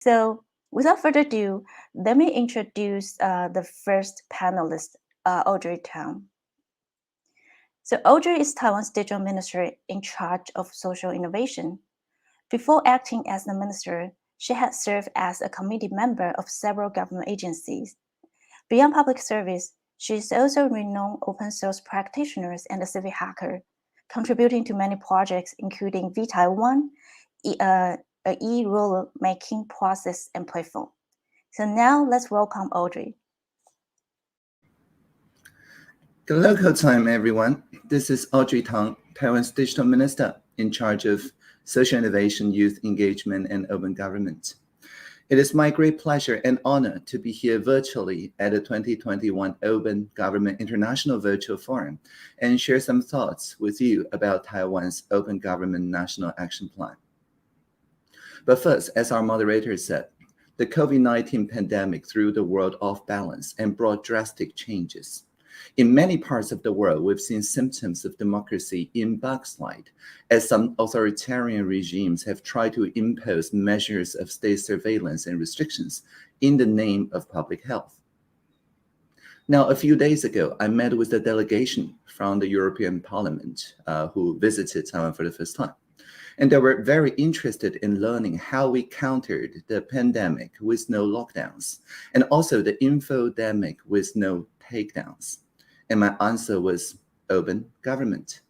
So, without further ado, let me introduce the first panelist, Audrey Tang. So, Audrey is Taiwan's digital minister in charge of social innovation. Before acting as the minister, she had served as a committee member of several government agencies. Beyond public service, she is also a renowned open source practitioner and a civic hacker, contributing to many projects including vTaiwan, a e-rule making process and platform. So now let's welcome Audrey. Good local time, everyone. This is Audrey Tang, Taiwan's digital minister in charge of social innovation, youth engagement, and open government. It is my great pleasure and honor to be here virtually at the 2021 Open Government International Virtual Forum and share some thoughts with you about Taiwan's Open Government National Action Plan. But first, as our moderator said, the COVID-19 pandemic threw the world off balance and brought drastic changes. In many parts of the world, we've seen symptoms of democracy in backslide, as some authoritarian regimes have tried to impose measures of state surveillance and restrictions in the name of public health. Now, a few days ago, I met with a delegation from the European Parliament who visited Taiwan for the first time. And they were very interested in learning how we countered the pandemic with no lockdowns, and also the infodemic with no takedowns. And my answer was open government.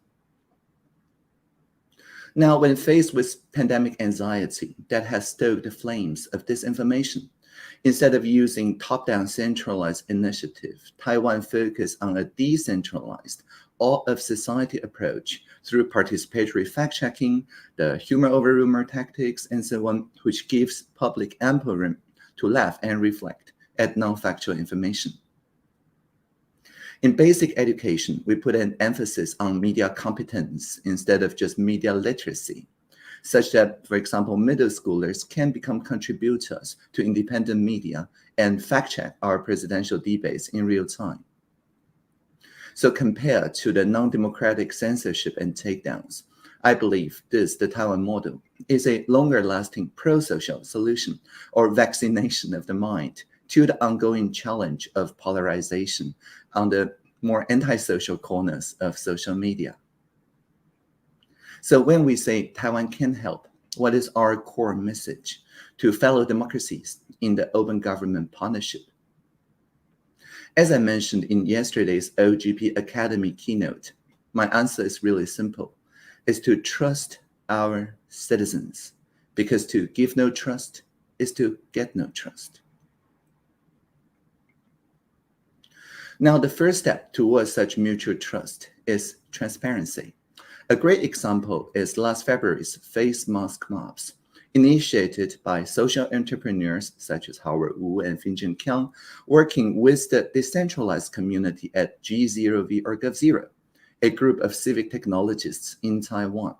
Now, when faced with pandemic anxiety that has stoked the flames of disinformation, instead of using top-down centralized initiative, Taiwan focused on a decentralized, all-of-society approach through participatory fact-checking, the humor over rumor tactics, and so on, which gives public ample room to laugh and reflect at non-factual information. In basic education, we put an emphasis on media competence instead of just media literacy, such that, for example, middle schoolers can become contributors to independent media and fact-check our presidential debates in real time. So compared to the non-democratic censorship and takedowns, I believe the Taiwan model, is a longer-lasting pro-social solution or vaccination of the mind to the ongoing challenge of polarization on the more antisocial corners of social media. So when we say Taiwan can help, what is our core message to fellow democracies in the open government partnership? As I mentioned in yesterday's OGP Academy keynote, my answer is really simple. It's to trust our citizens, because to give no trust is to get no trust. Now, the first step towards such mutual trust is transparency. A great example is last February's face mask mobs, initiated by social entrepreneurs such as Howard Wu and Finjin Kiang, working with the decentralized community at G0V or GovZero, a group of civic technologists in Taiwan.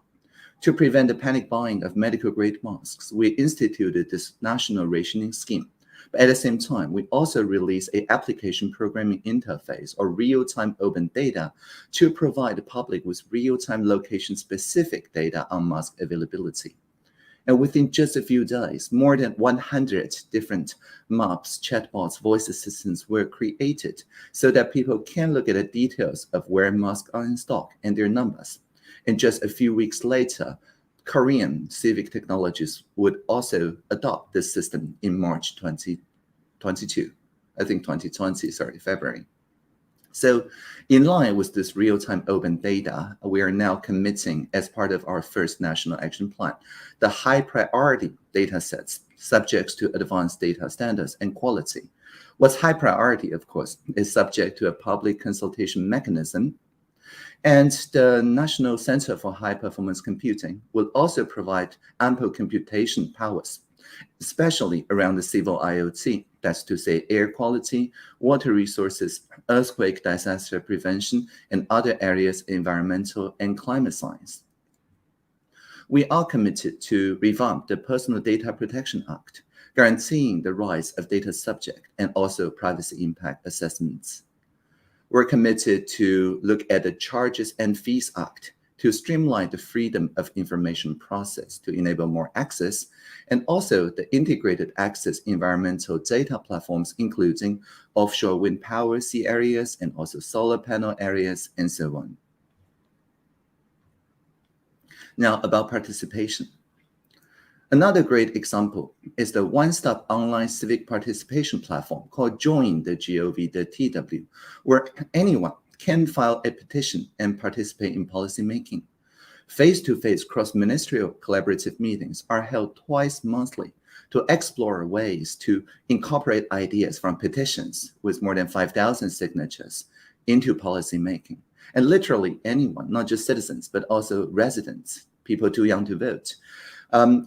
To prevent the panic buying of medical-grade masks, we instituted this national rationing scheme. But at the same time, we also released an application programming interface or real-time open data to provide the public with real-time location-specific data on mask availability. And within just a few days, more than 100 different maps, chatbots, voice assistants were created so that people can look at the details of where masks are in stock and their numbers. And just a few weeks later, Korean civic technologists would also adopt this system in March 2022. I think 2020, February. So in line with this real-time open data, we are now committing as part of our first national action plan, the high priority data sets subject to advanced data standards and quality. What's high priority, of course, is subject to a public consultation mechanism. And the National Center for High Performance Computing will also provide ample computation powers, especially around the civil IoT, that's to say air quality, water resources, earthquake disaster prevention, and other areas environmental and climate science. We are committed to revamp the Personal Data Protection Act, guaranteeing the rights of data subject and also privacy impact assessments. We're committed to look at the Charges and Fees Act to streamline the freedom of information process to enable more access and also the integrated access environmental data platforms, including offshore wind power sea areas and also solar panel areas, and so on. Now, about participation. Another great example is the one-stop online civic participation platform called join.gov.tw, where anyone can file a petition and participate in policymaking. Face-to-face cross-ministerial collaborative meetings are held twice monthly to explore ways to incorporate ideas from petitions with more than 5,000 signatures into policymaking. And literally anyone, not just citizens, but also residents, people too young to vote,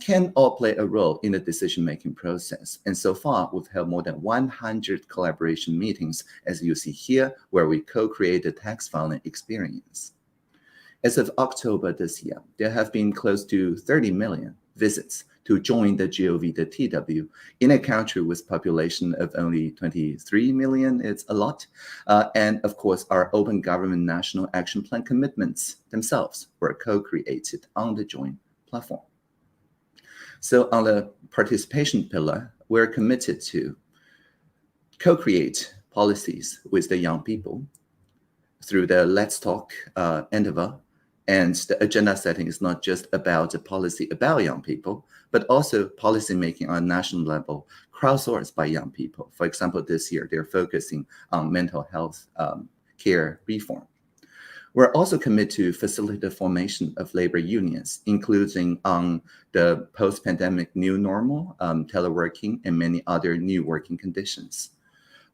can all play a role in the decision-making process. And so far, we've held more than 100 collaboration meetings, as you see here, where we co-create the tax filing experience. As of October this year, there have been close to 30 million visits to join.gov.tw in a country with population of only 23 million. It's a lot. And of course, our Open Government National Action Plan commitments themselves were co-created on the Join platform. So on the participation pillar, we're committed to co-create policies with the young people through the Let's Talk endeavor. And the agenda setting is not just about the policy about young people, but also policy making on a national level, crowdsourced by young people. For example, this year, they're focusing on mental health care reform. We're also committed to facilitate the formation of labor unions, including on the post-pandemic new normal, teleworking, and many other new working conditions.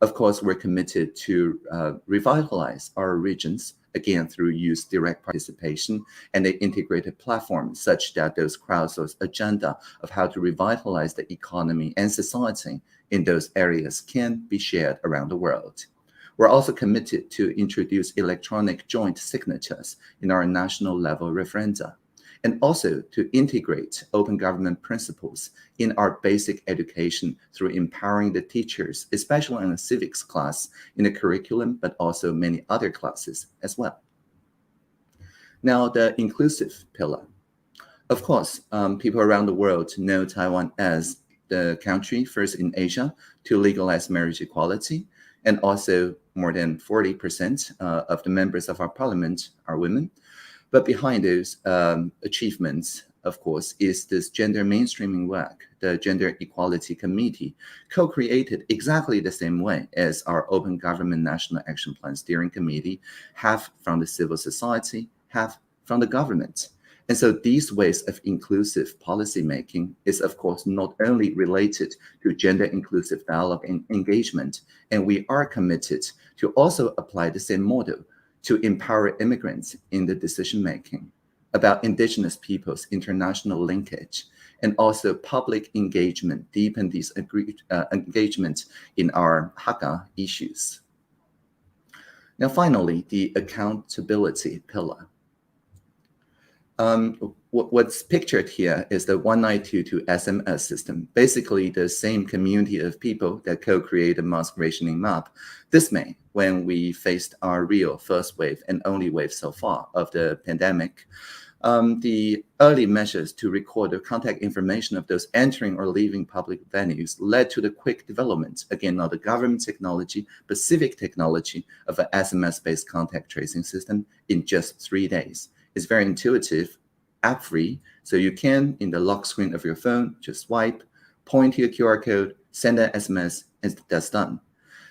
Of course, we're committed to revitalize our regions, again, through youth direct participation and an integrated platform such that those crowdsourced agenda of how to revitalize the economy and society in those areas can be shared around the world. We're also committed to introduce electronic joint signatures in our national level referenda, and also to integrate open government principles in our basic education through empowering the teachers, especially in the civics class, in the curriculum, but also many other classes as well. Now, the inclusive pillar. Of course, people around the world know Taiwan as the country first in Asia to legalize marriage equality, and also more than 40% of the members of our parliament are women. But behind those achievements, of course, is this gender mainstreaming work. The Gender Equality Committee, co-created exactly the same way as our Open Government National Action Plan Steering Committee, half from the civil society, half from the government. And so these ways of inclusive policymaking is, of course, not only related to gender inclusive dialogue and engagement, and we are committed to also apply the same model to empower immigrants in the decision-making, about indigenous peoples' international linkage, and also public engagement, deepen these engagement in our Hakka issues. Now, finally, the accountability pillar. What's pictured here is the 1922 SMS system, basically the same community of people that co-created the mask rationing map this May, when we faced our real first wave and only wave so far of the pandemic. The early measures to record the contact information of those entering or leaving public venues led to the quick development, again, not the government technology, but civic technology of an SMS-based contact tracing system in just 3 days. It's very intuitive, app-free, so you can, in the lock screen of your phone, just swipe, point to your QR code, send an SMS, and that's done.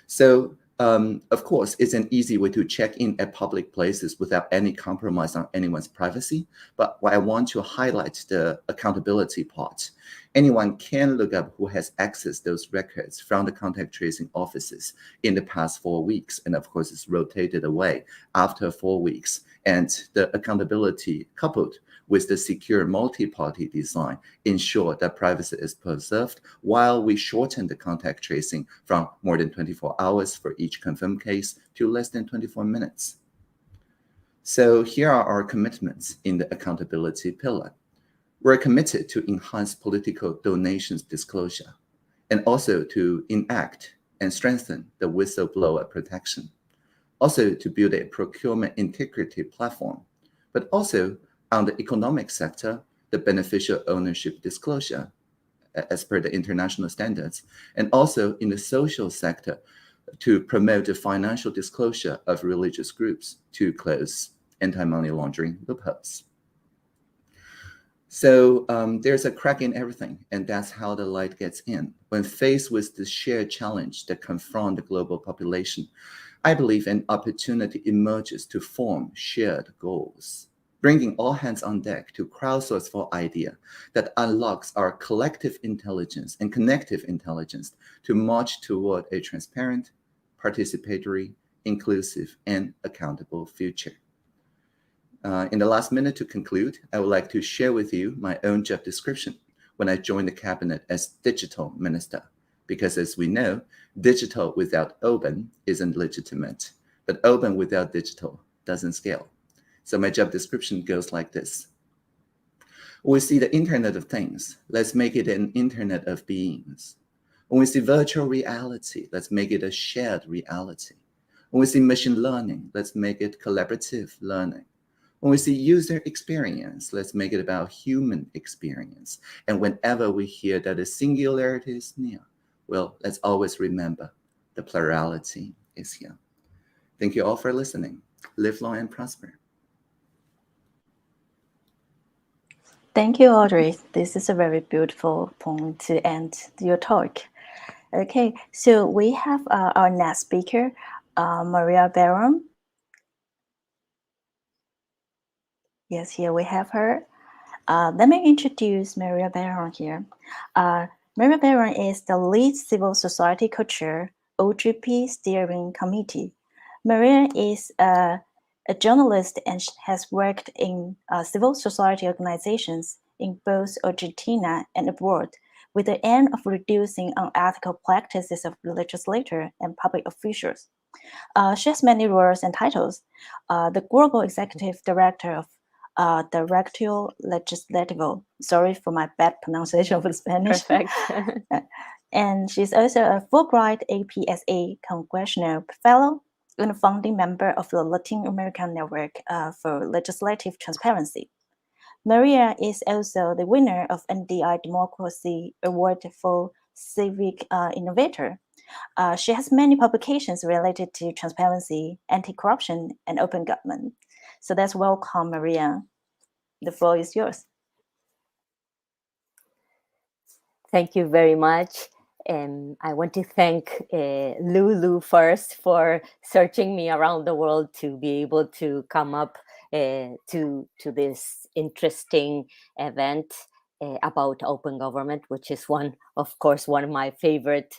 So, of course, it's an easy way to check in at public places without any compromise on anyone's privacy. But what I want to highlight the accountability part. Anyone can look up who has accessed those records from the contact tracing offices in the past 4 weeks. And of course, it's rotated away after 4 weeks. And the accountability coupled with the secure multi-party design ensure that privacy is preserved while we shorten the contact tracing from more than 24 hours for each confirmed case to less than 24 minutes. So here are our commitments in the accountability pillar. We're committed to enhance political donations disclosure and also to enact and strengthen the whistleblower protection. Also to build a procurement integrity platform, but also on the economic sector, the beneficial ownership disclosure as per the international standards, and also in the social sector to promote the financial disclosure of religious groups to close anti-money laundering loopholes. So there's a crack in everything, and that's how the light gets in. When faced with the shared challenge that confront the global population, I believe an opportunity emerges to form shared goals, bringing all hands on deck to crowdsource for idea that unlocks our collective intelligence and connective intelligence to march toward a transparent, participatory, inclusive, and accountable future. In the last minute to conclude, I would like to share with you my own job description when I joined the cabinet as digital minister. Because as we know, digital without open isn't legitimate, but open without digital doesn't scale. So my job description goes like this. When we see the Internet of Things, let's make it an Internet of Beings. When we see virtual reality, let's make it a shared reality. When we see machine learning, let's make it collaborative learning. When we see user experience, let's make it about human experience. And whenever we hear that a singularity is near, well, let's always remember the plurality is here. Thank you all for listening. Live long and prosper. Thank you, Audrey. This is a very beautiful point to end your talk. Okay, so we have our next speaker, Maria Baron. Yes, here we have her. Let me introduce Maria Baron here. Maria Baron is the lead civil society co-chair, OGP Steering Committee. Maria is a journalist and has worked in civil society organizations in both Argentina and abroad, with the aim of reducing unethical practices of legislators and public officials. She has many roles and titles. The Global Executive Director of Directorio Legislativo. Sorry for my bad pronunciation of Spanish. Perfect. And she's also a Fulbright APSA Congressional Fellow and a founding member of the Latin American Network for Legislative Transparency. Maria is also the winner of NDI Democracy Award for Civic Innovator. She has many publications related to transparency, anti-corruption, and open government. So let's welcome Maria. The floor is yours. Thank you very much. I want to thank Lulu first for searching me around the world to be able to come up to this interesting event about open government, which is of course, one of my favorite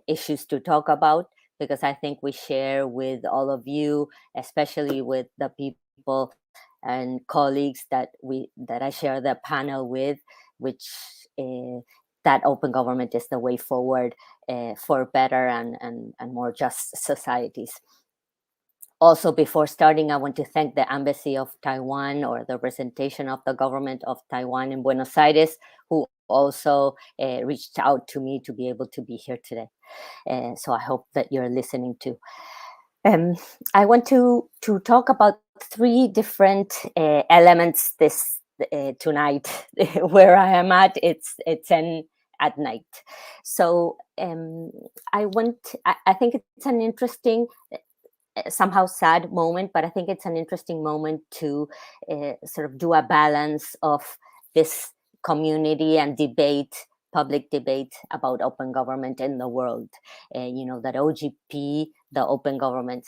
issues to talk about, because I think we share with all of you, especially with the people and colleagues that I share the panel with, which that open government is the way forward for better and more just societies. Also, before starting, I want to thank the Embassy of Taiwan, or the representation of the government of Taiwan in Buenos Aires, who also reached out to me to be able to be here today. So I hope that you're listening too. I want to talk about three different elements tonight. Where I am at, it's 10 at night. So I think it's an interesting, somehow sad moment, but I think it's an interesting moment to sort of do a balance of this community and public debate about open government in the world. That OGP, the Open Government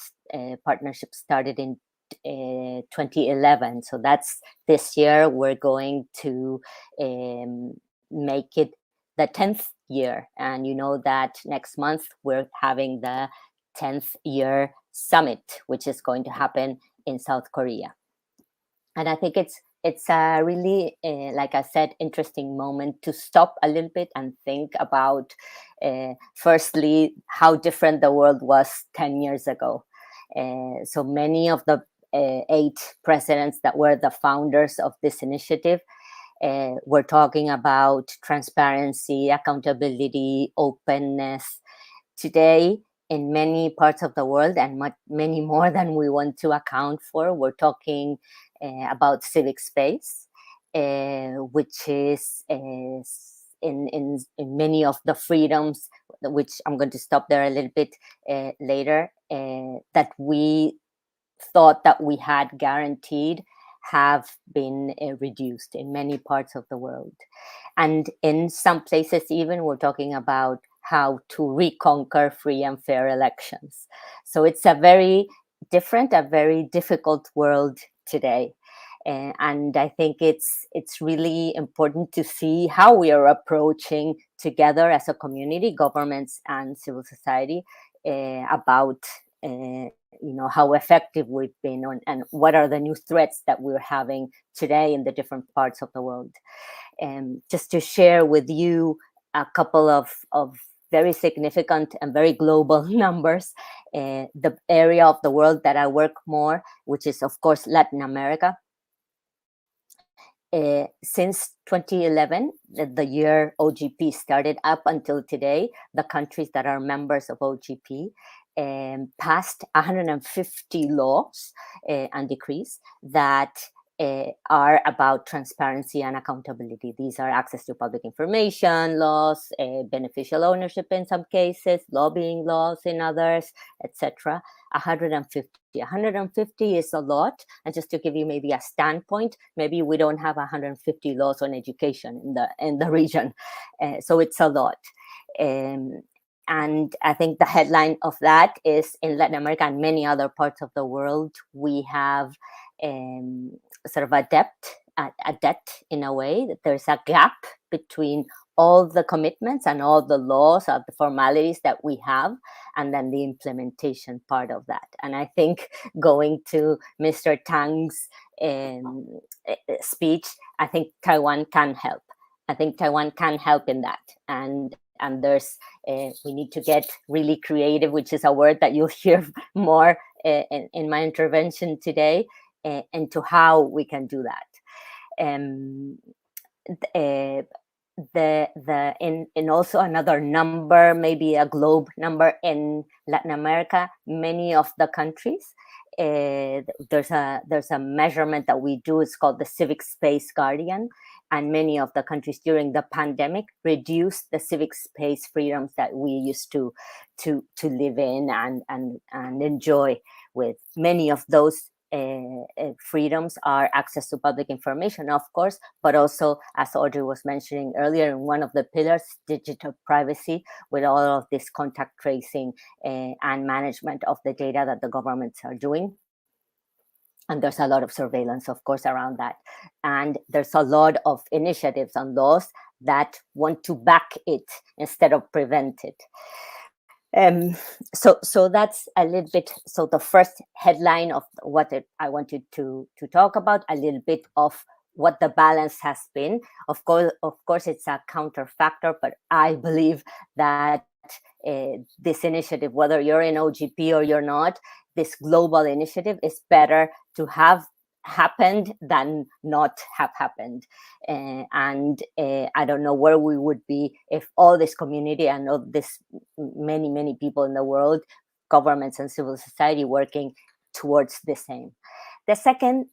Partnership, started in 2011. So that's this year. We're going to make it the 10th year. And you know that next month we're having the 10th year summit, which is going to happen in South Korea. And I think it's a really, like I said, interesting moment to stop a little bit and think about, firstly, how different the world was 10 years ago. So many of the 8 presidents that were the founders of this initiative were talking about transparency, accountability, openness. Today, in many parts of the world, and many more than we want to account for, we're talking about civic space, which is in many of the freedoms, which I'm going to stop there a little bit later, that we thought that we had guaranteed have been reduced in many parts of the world. And in some places even we're talking about how to reconquer free and fair elections. So it's a very different, a very difficult world today. And I think it's really important to see how we are approaching together as a community, governments and civil society, about how effective we've been on, and what are the new threats that we're having today in the different parts of the world. Just to share with you a couple of very significant and very global numbers. The area of the world that I work more, which is of course Latin America. Since 2011, the year OGP started, up until today, the countries that are members of OGP passed 150 laws and decrees that are about transparency and accountability. These are access to public information laws, beneficial ownership in some cases, lobbying laws in others, etc. 150. 150 is a lot. And just to give you maybe a standpoint, maybe we don't have 150 laws on education in the region. So it's a lot. And I think the headline of that is, in Latin America and many other parts of the world, we have sort of a debt in a way, that there's a gap between all the commitments and all the laws of the formalities that we have, and then the implementation part of that. And I think, going to Mr. Tang's speech, I think Taiwan can help. I think Taiwan can help in that. And there's, we need to get really creative, which is a word that you'll hear more in my intervention today, into how we can do that. And also another number, maybe a globe number, in Latin America, many of the countries, there's a measurement that we do. It's called the Civic Space Guardian, and many of the countries during the pandemic reduced the civic space freedoms that we used to live in and enjoy. With many of those freedoms are access to public information, of course, but also, as Audrey was mentioning earlier, in one of the pillars, digital privacy, with all of this contact tracing and management of the data that the governments are doing. And there's a lot of surveillance, of course, around that. And there's a lot of initiatives and laws that want to back it instead of prevent it. So that's a little bit, so the first headline of what I wanted to talk about, a little bit of what the balance has been. Of course, it's a counterfactor, but I believe that this initiative, whether you're in OGP or you're not, this global initiative is better to have happened than not have happened. And I don't know where we would be if all this community and all this many people in the world, governments and civil society, working towards the same. The second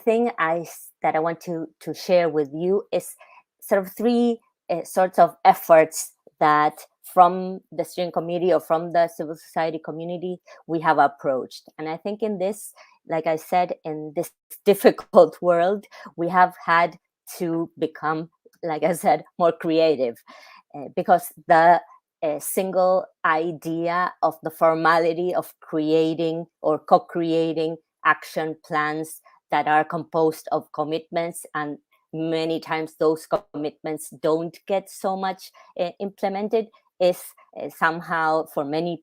thing that I want to share with you is sort of three sorts of efforts that from the steering committee or from the civil society community we have approached. And I think in this, like I said, in this difficult world, we have had to become, like I said, more creative, because the single idea of the formality of creating or co-creating action plans that are composed of commitments, and many times those commitments don't get so much implemented, is somehow, for many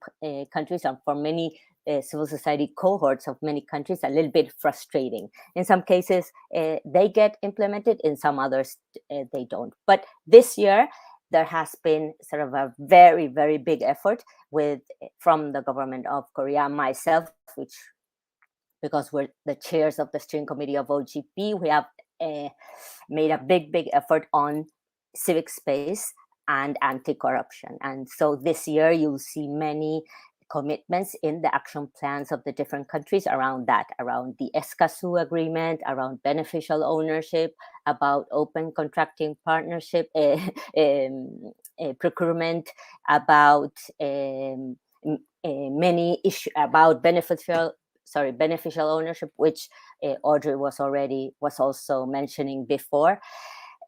countries and for many civil society cohorts of many countries, a little bit frustrating. In some cases, they get implemented. In some others, they don't. But this year, there has been sort of a very, very big effort from the government of Korea, myself, which, because we're the chairs of the steering committee of OGP, we have made a big effort on civic space and anti-corruption. And so this year, you'll see many commitments in the action plans of the different countries around that, around the Escazú agreement, around beneficial ownership, about open contracting partnership, procurement, about many issues about beneficial ownership, which Audrey was also mentioning before.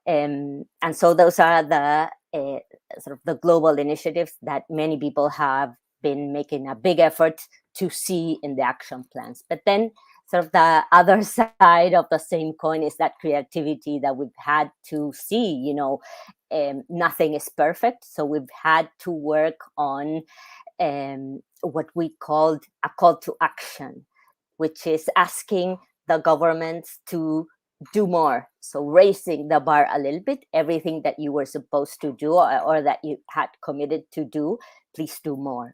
And so those are the sort of the global initiatives that many people have been making a big effort to see in the action plans. But then sort of the other side of the same coin is that creativity that we've had to see. Nothing is perfect. So we've had to work on what we called a call to action, which is asking the governments to do more. So raising the bar a little bit, everything that you were supposed to do or that you had committed to do, please do more.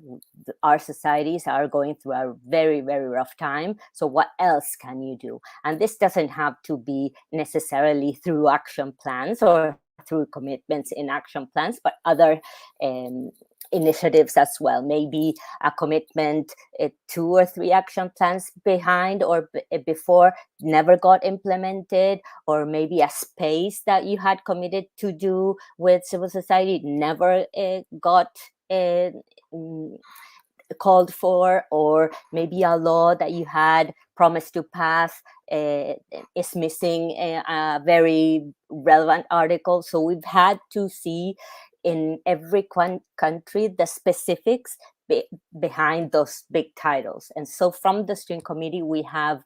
Our societies are going through a very, very rough time. So what else can you do? And this doesn't have to be necessarily through action plans or through commitments in action plans, but other initiatives as well. Maybe a commitment 2 or 3 action plans behind or before never got implemented, or maybe a space that you had committed to do with civil society never got called for, or maybe a law that you had promised to pass is missing a very relevant article. So we've had to see in every country the specifics behind those big titles. And so from the steering committee, we have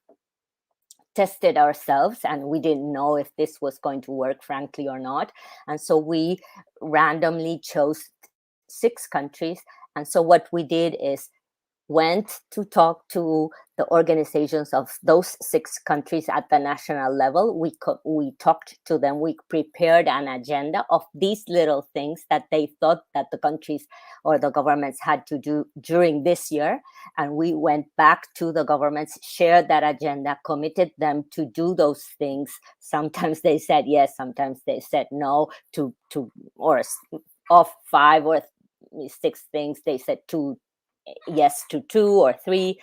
tested ourselves, and we didn't know if this was going to work, frankly, or not. And so we randomly chose 6 countries. And so what we did is went to talk to the organizations of those 6 countries at the national level. We talked to them. We prepared an agenda of these little things that they thought that the countries or the governments had to do during this year. And we went back to the governments, shared that agenda, committed them to do those things. Sometimes they said yes, sometimes they said no or of 5 or 6 things, they said yes to 2 or 3.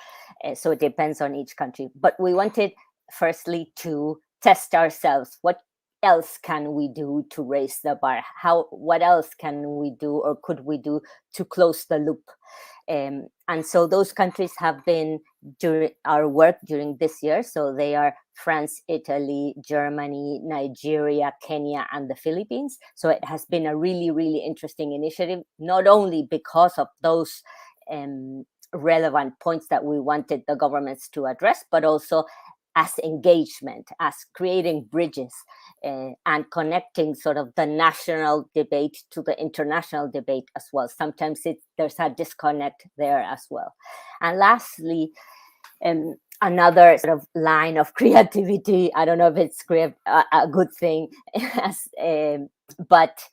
So it depends on each country. But we wanted firstly to test ourselves. What else can we do to raise the bar? What else can we do or could we do to close the loop? And so those countries have been during our work during this year. So they are France, Italy, Germany, Nigeria, Kenya, and the Philippines. So it has been a really, really interesting initiative, not only because of those relevant points that we wanted the governments to address, but also as engagement, as creating bridges and connecting sort of the national debate to the international debate as well. Sometimes there's a disconnect there as well. And lastly, another sort of line of creativity, I don't know if it's a good thing, but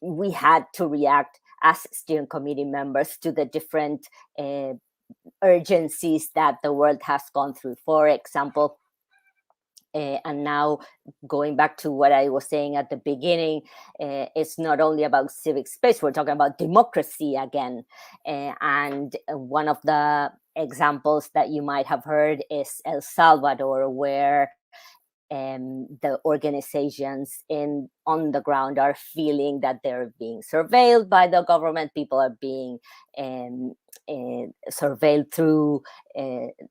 we had to react as steering committee members to the different urgencies that the world has gone through. For example, and now going back to what I was saying at the beginning, it's not only about civic space, we're talking about democracy again. And one of the examples that you might have heard is El Salvador, where the organizations on the ground are feeling that they're being surveilled by the government. People are being surveilled through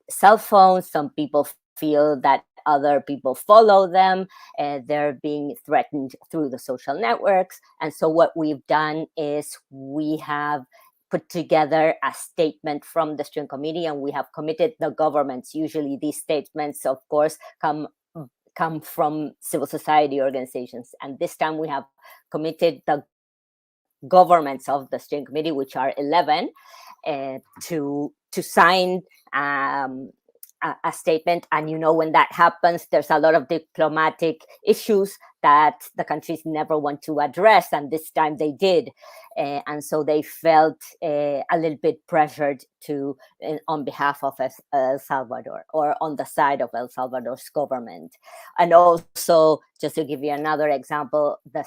cell phones. Some people feel that other people follow them. They're being threatened through the social networks. And so what we've done is we have put together a statement from the steering committee, and we have committed the governments. Usually these statements, of course, come from civil society organizations. And this time we have committed the governments of the steering committee, which are 11, to sign a statement. And, when that happens, there's a lot of diplomatic issues that the countries never want to address. And this time they did. And so they felt a little bit pressured to, on behalf of El Salvador, or on the side of El Salvador's government. And also, just to give you another example, the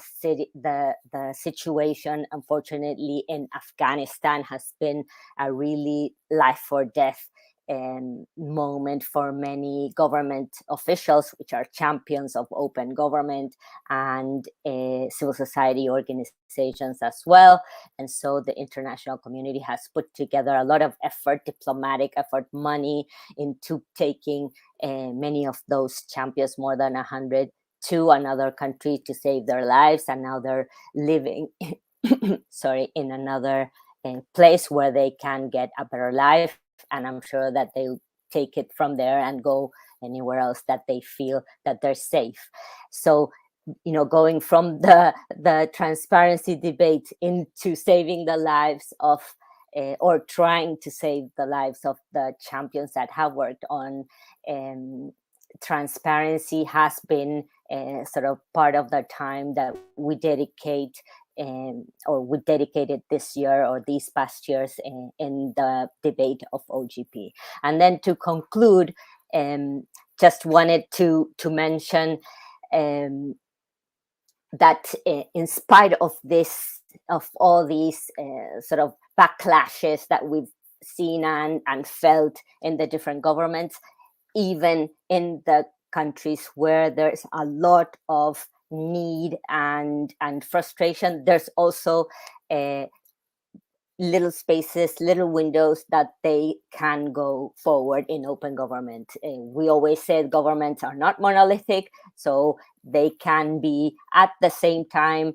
situation, unfortunately, in Afghanistan has been a really life or death moment for many government officials, which are champions of open government, and civil society organizations as well. And so the international community has put together a lot of effort, diplomatic effort, money, into taking many of those champions, more than 100, to another country to save their lives. And now they're living in another place where they can get a better life. And I'm sure that they'll take it from there and go anywhere else that they feel that they're safe. So, going from the transparency debate into saving the lives of, or trying to save the lives of the champions that have worked on transparency, has been sort of part of the time that we dedicate, or we dedicated this year or these past years in the debate of OGP. And then to conclude, just wanted to mention that in spite of all these sort of backlashes that we've seen and felt in the different governments, even in the countries where there's a lot of need and frustration, there's also little spaces, little windows that they can go forward in open government. We always said governments are not monolithic, so they can be at the same time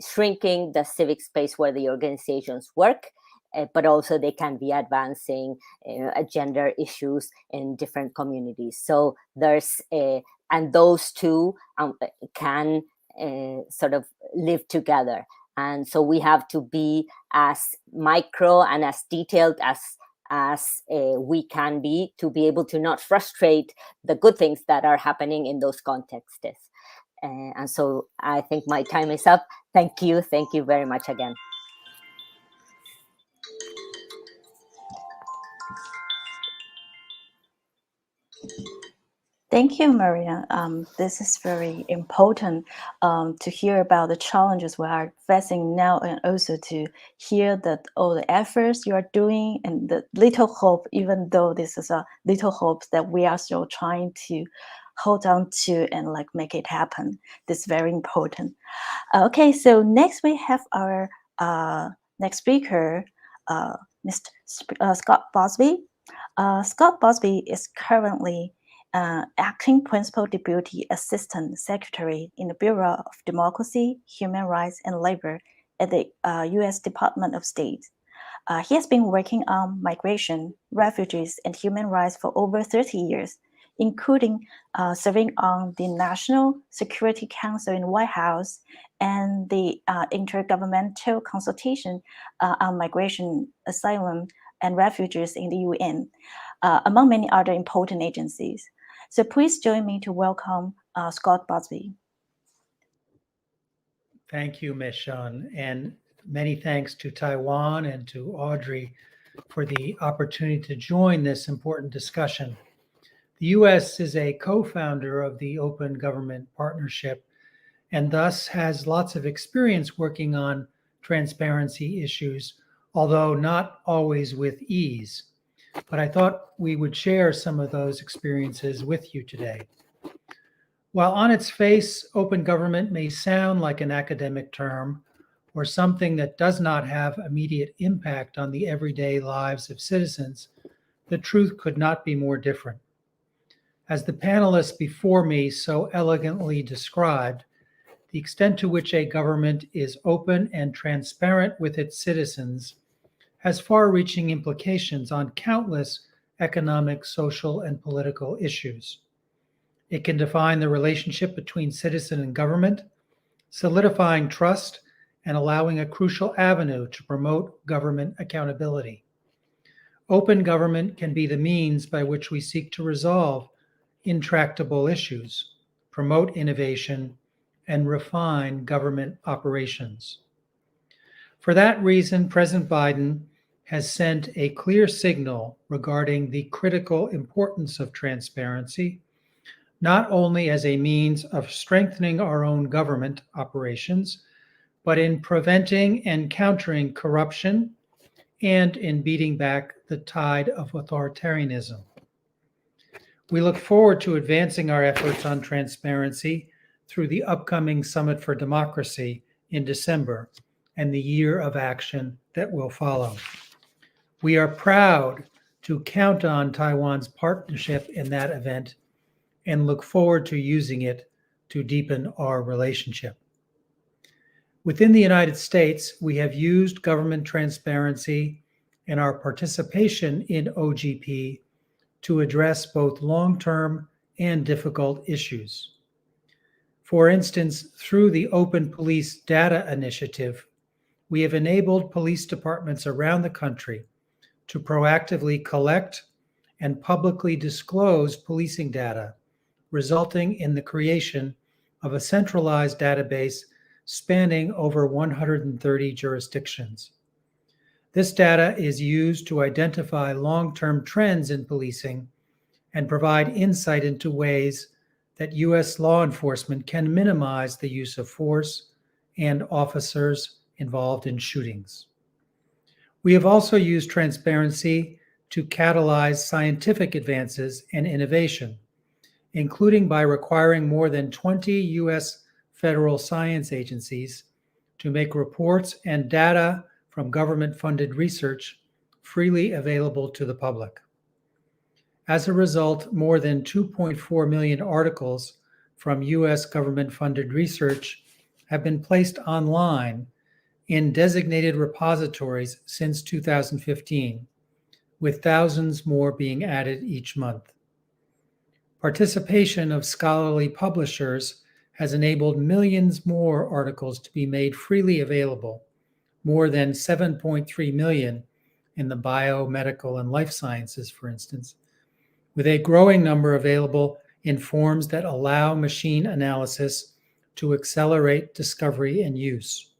shrinking the civic space where the organizations work, but also they can be advancing gender issues in different communities. So there's and those two can sort of live together. And so we have to be as micro and as detailed as we can be, to be able to not frustrate the good things that are happening in those contexts. And so I think my time is up. Thank you very much again. Thank you, Maria. This is very important to hear about the challenges we are facing now, and also to hear that all the efforts you are doing and the little hope, even though this is a little hope, that we are still trying to hold on to and make it happen. This is very important. Okay, so next we have our next speaker, Mr. Scott Fosby. Scott Fosby is currently Acting Principal Deputy Assistant Secretary in the Bureau of Democracy, Human Rights, and Labor at the U.S. Department of State. He has been working on migration, refugees, and human rights for over 30 years, including serving on the National Security Council in the White House and the Intergovernmental Consultation on Migration, Asylum, and Refugees in the UN, among many other important agencies. So please join me to welcome Scott Fosby. Thank you, Ms. Shun, and many thanks to Taiwan and to Audrey for the opportunity to join this important discussion. The U.S. is a co-founder of the Open Government Partnership and thus has lots of experience working on transparency issues, although not always with ease. But I thought we would share some of those experiences with you today. While on its face, open government may sound like an academic term or something that does not have immediate impact on the everyday lives of citizens, the truth could not be more different. As the panelists before me so elegantly described, the extent to which a government is open and transparent with its citizens has far-reaching implications on countless economic, social, and political issues. It can define the relationship between citizen and government, solidifying trust and allowing a crucial avenue to promote government accountability. Open government can be the means by which we seek to resolve intractable issues, promote innovation, and refine government operations. For that reason, President Biden has sent a clear signal regarding the critical importance of transparency, not only as a means of strengthening our own government operations, but in preventing and countering corruption and in beating back the tide of authoritarianism. We look forward to advancing our efforts on transparency through the upcoming Summit for Democracy in December and the year of action that will follow. We are proud to count on Taiwan's partnership in that event and look forward to using it to deepen our relationship. Within the United States, we have used government transparency and our participation in OGP to address both long-term and difficult issues. For instance, through the Open Police Data Initiative, we have enabled police departments around the country to proactively collect and publicly disclose policing data, resulting in the creation of a centralized database spanning over 130 jurisdictions. This data is used to identify long-term trends in policing and provide insight into ways that U.S. law enforcement can minimize the use of force and officers involved in shootings. We have also used transparency to catalyze scientific advances and innovation, including by requiring more than 20 U.S. federal science agencies to make reports and data from government-funded research freely available to the public. As a result, more than 2.4 million articles from U.S. government-funded research have been placed online in designated repositories since 2015, with thousands more being added each month. Participation of scholarly publishers has enabled millions more articles to be made freely available, more than 7.3 million in the biomedical and life sciences, for instance, with a growing number available in forms that allow machine analysis to accelerate discovery and use.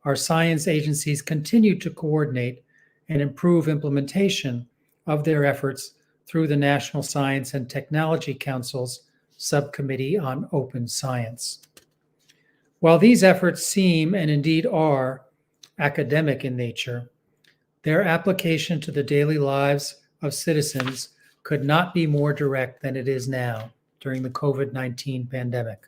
Our science agencies continue to coordinate and improve implementation of their efforts through the National Science and Technology Council's Subcommittee on Open Science. While these efforts seem, and indeed are, academic in nature, their application to the daily lives of citizens could not be more direct than it is now during the COVID-19 pandemic.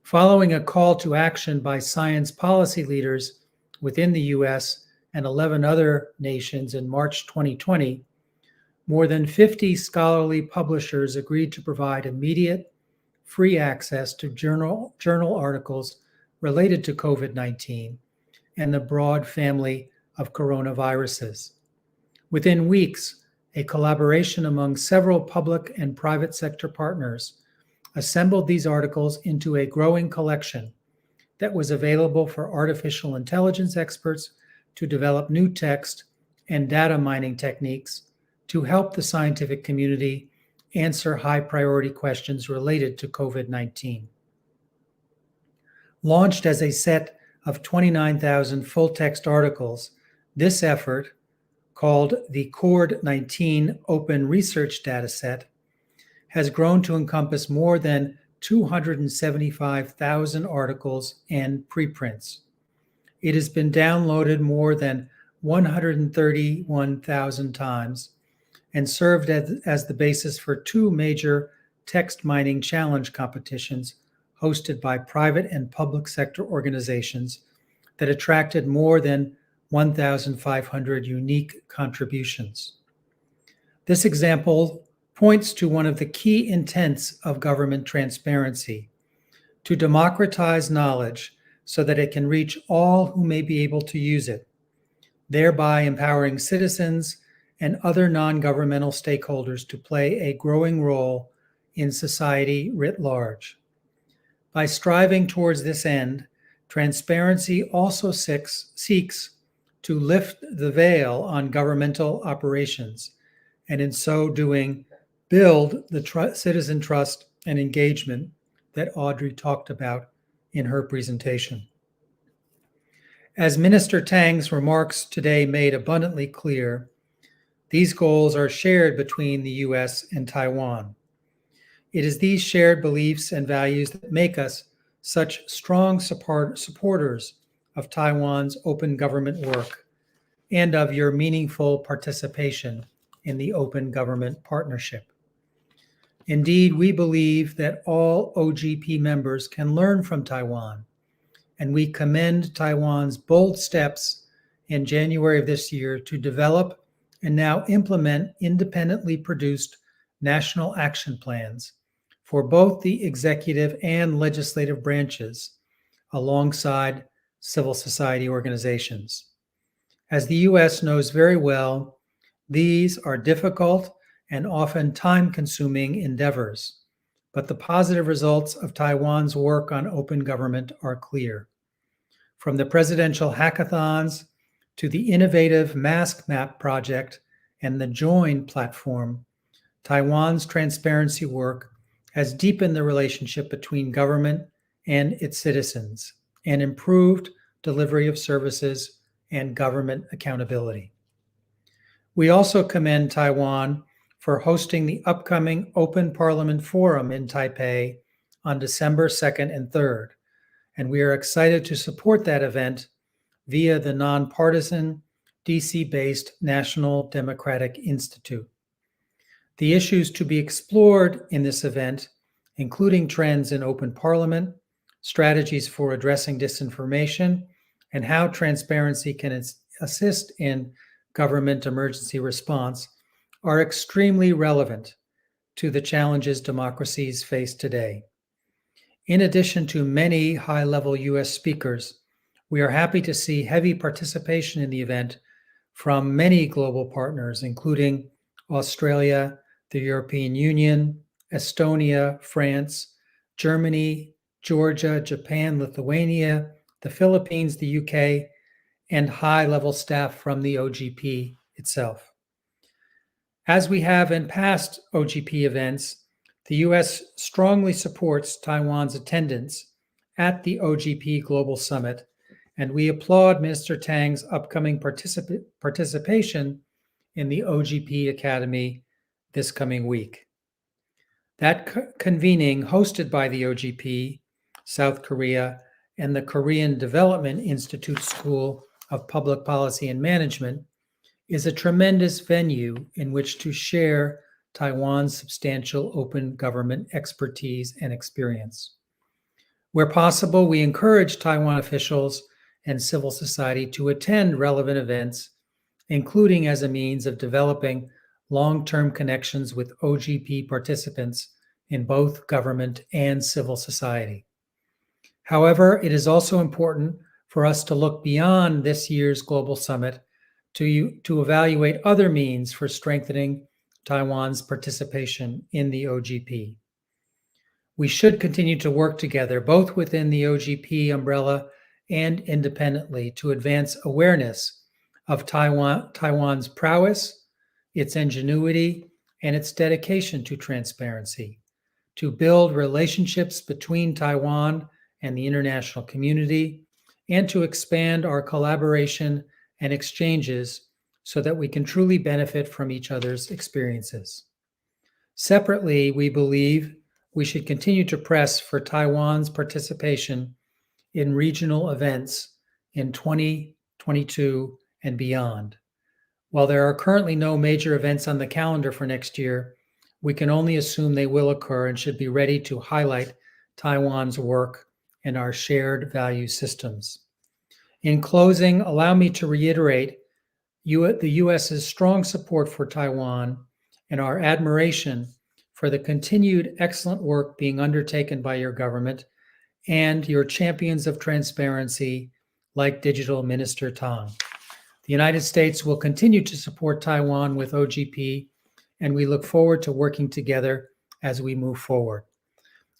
Following a call to action by science policy leaders within the US and 11 other nations in March 2020, more than 50 scholarly publishers agreed to provide immediate, free access to journal articles related to COVID-19 and the broad family of coronaviruses. Within weeks, a collaboration among several public and private sector partners assembled these articles into a growing collection that was available for artificial intelligence experts to develop new text and data mining techniques to help the scientific community answer high-priority questions related to COVID-19. Launched as a set of 29,000 full-text articles, this effort, called the CORD-19 Open Research Dataset, has grown to encompass more than 275,000 articles and preprints. It has been downloaded more than 131,000 times and served as the basis for 2 major text mining challenge competitions hosted by private and public sector organizations that attracted more than 1,500 unique contributions. This example points to one of the key intents of government transparency: to democratize knowledge so that it can reach all who may be able to use it, thereby empowering citizens and other non-governmental stakeholders to play a growing role in society writ large. By striving towards this end, transparency also seeks to lift the veil on governmental operations, and in so doing, build the citizen trust and engagement that Audrey talked about in her presentation. As Minister Tang's remarks today made abundantly clear, these goals are shared between the U.S. and Taiwan. It is these shared beliefs and values that make us such strong supporters of Taiwan's open government work and of your meaningful participation in the Open Government Partnership. Indeed, we believe that all OGP members can learn from Taiwan, and we commend Taiwan's bold steps in January of this year to develop and now implement independently produced national action plans for both the executive and legislative branches alongside civil society organizations. As the U.S. knows very well, these are difficult and often time-consuming endeavors, but the positive results of Taiwan's work on open government are clear. From the presidential hackathons to the innovative Mask Map project and the Join platform, Taiwan's transparency work has deepened the relationship between government and its citizens and improved delivery of services and government accountability. We also commend Taiwan for hosting the upcoming Open Parliament Forum in Taipei on December 2nd and 3rd, and we are excited to support that event via the nonpartisan, DC-based National Democratic Institute. The issues to be explored in this event, including trends in open parliament, strategies for addressing disinformation, and how transparency can assist in government emergency response, are extremely relevant to the challenges democracies face today. In addition to many high-level U.S. speakers, we are happy to see heavy participation in the event from many global partners, including Australia, the European Union, Estonia, France, Germany, Georgia, Japan, Lithuania, the Philippines, the UK, and high-level staff from the OGP itself. As we have in past OGP events, the U.S. strongly supports Taiwan's attendance at the OGP Global Summit, and we applaud Minister Tang's upcoming participation in the OGP Academy this coming week. That convening, hosted by the OGP, South Korea, and the Korean Development Institute School of Public Policy and Management, is a tremendous venue in which to share Taiwan's substantial open government expertise and experience. Where possible, we encourage Taiwan officials and civil society to attend relevant events, including as a means of developing long-term connections with OGP participants in both government and civil society. However, it is also important for us to look beyond this year's Global Summit to evaluate other means for strengthening Taiwan's participation in the OGP. We should continue to work together, both within the OGP umbrella and independently, to advance awareness of Taiwan's prowess, its ingenuity, and its dedication to transparency, to build relationships between Taiwan and the international community, and to expand our collaboration and exchanges so that we can truly benefit from each other's experiences. Separately, we believe we should continue to press for Taiwan's participation in regional events in 2022 and beyond. While there are currently no major events on the calendar for next year, we can only assume they will occur and should be ready to highlight Taiwan's work and our shared value systems. In closing, allow me to reiterate the U.S.'s strong support for Taiwan and our admiration for the continued excellent work being undertaken by your government and your champions of transparency like Digital Minister Tang. The United States will continue to support Taiwan with OGP, and we look forward to working together as we move forward.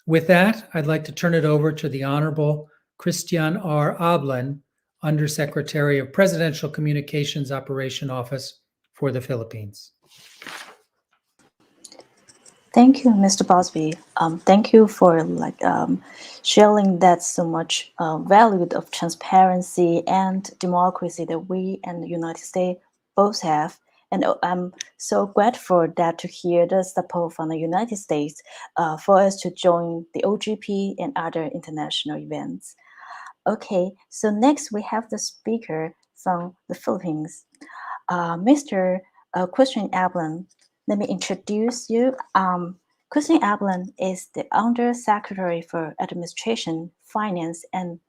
With that, I'd like to turn it over to the Honorable Christian R. Ablen, Undersecretary of Presidential Communications Operation Office for the Philippines. Thank you, Mr. Fosby. Thank you for sharing that so much value of transparency and democracy that we and the United States both have. And I'm so grateful that to hear the support from the United States for us to join the OGP and other international events. Okay, so next we have the speaker from the Philippines, Mr. Christian Ablan. Let me introduce you. Christian Ablan is the Undersecretary for Administration, Finance, and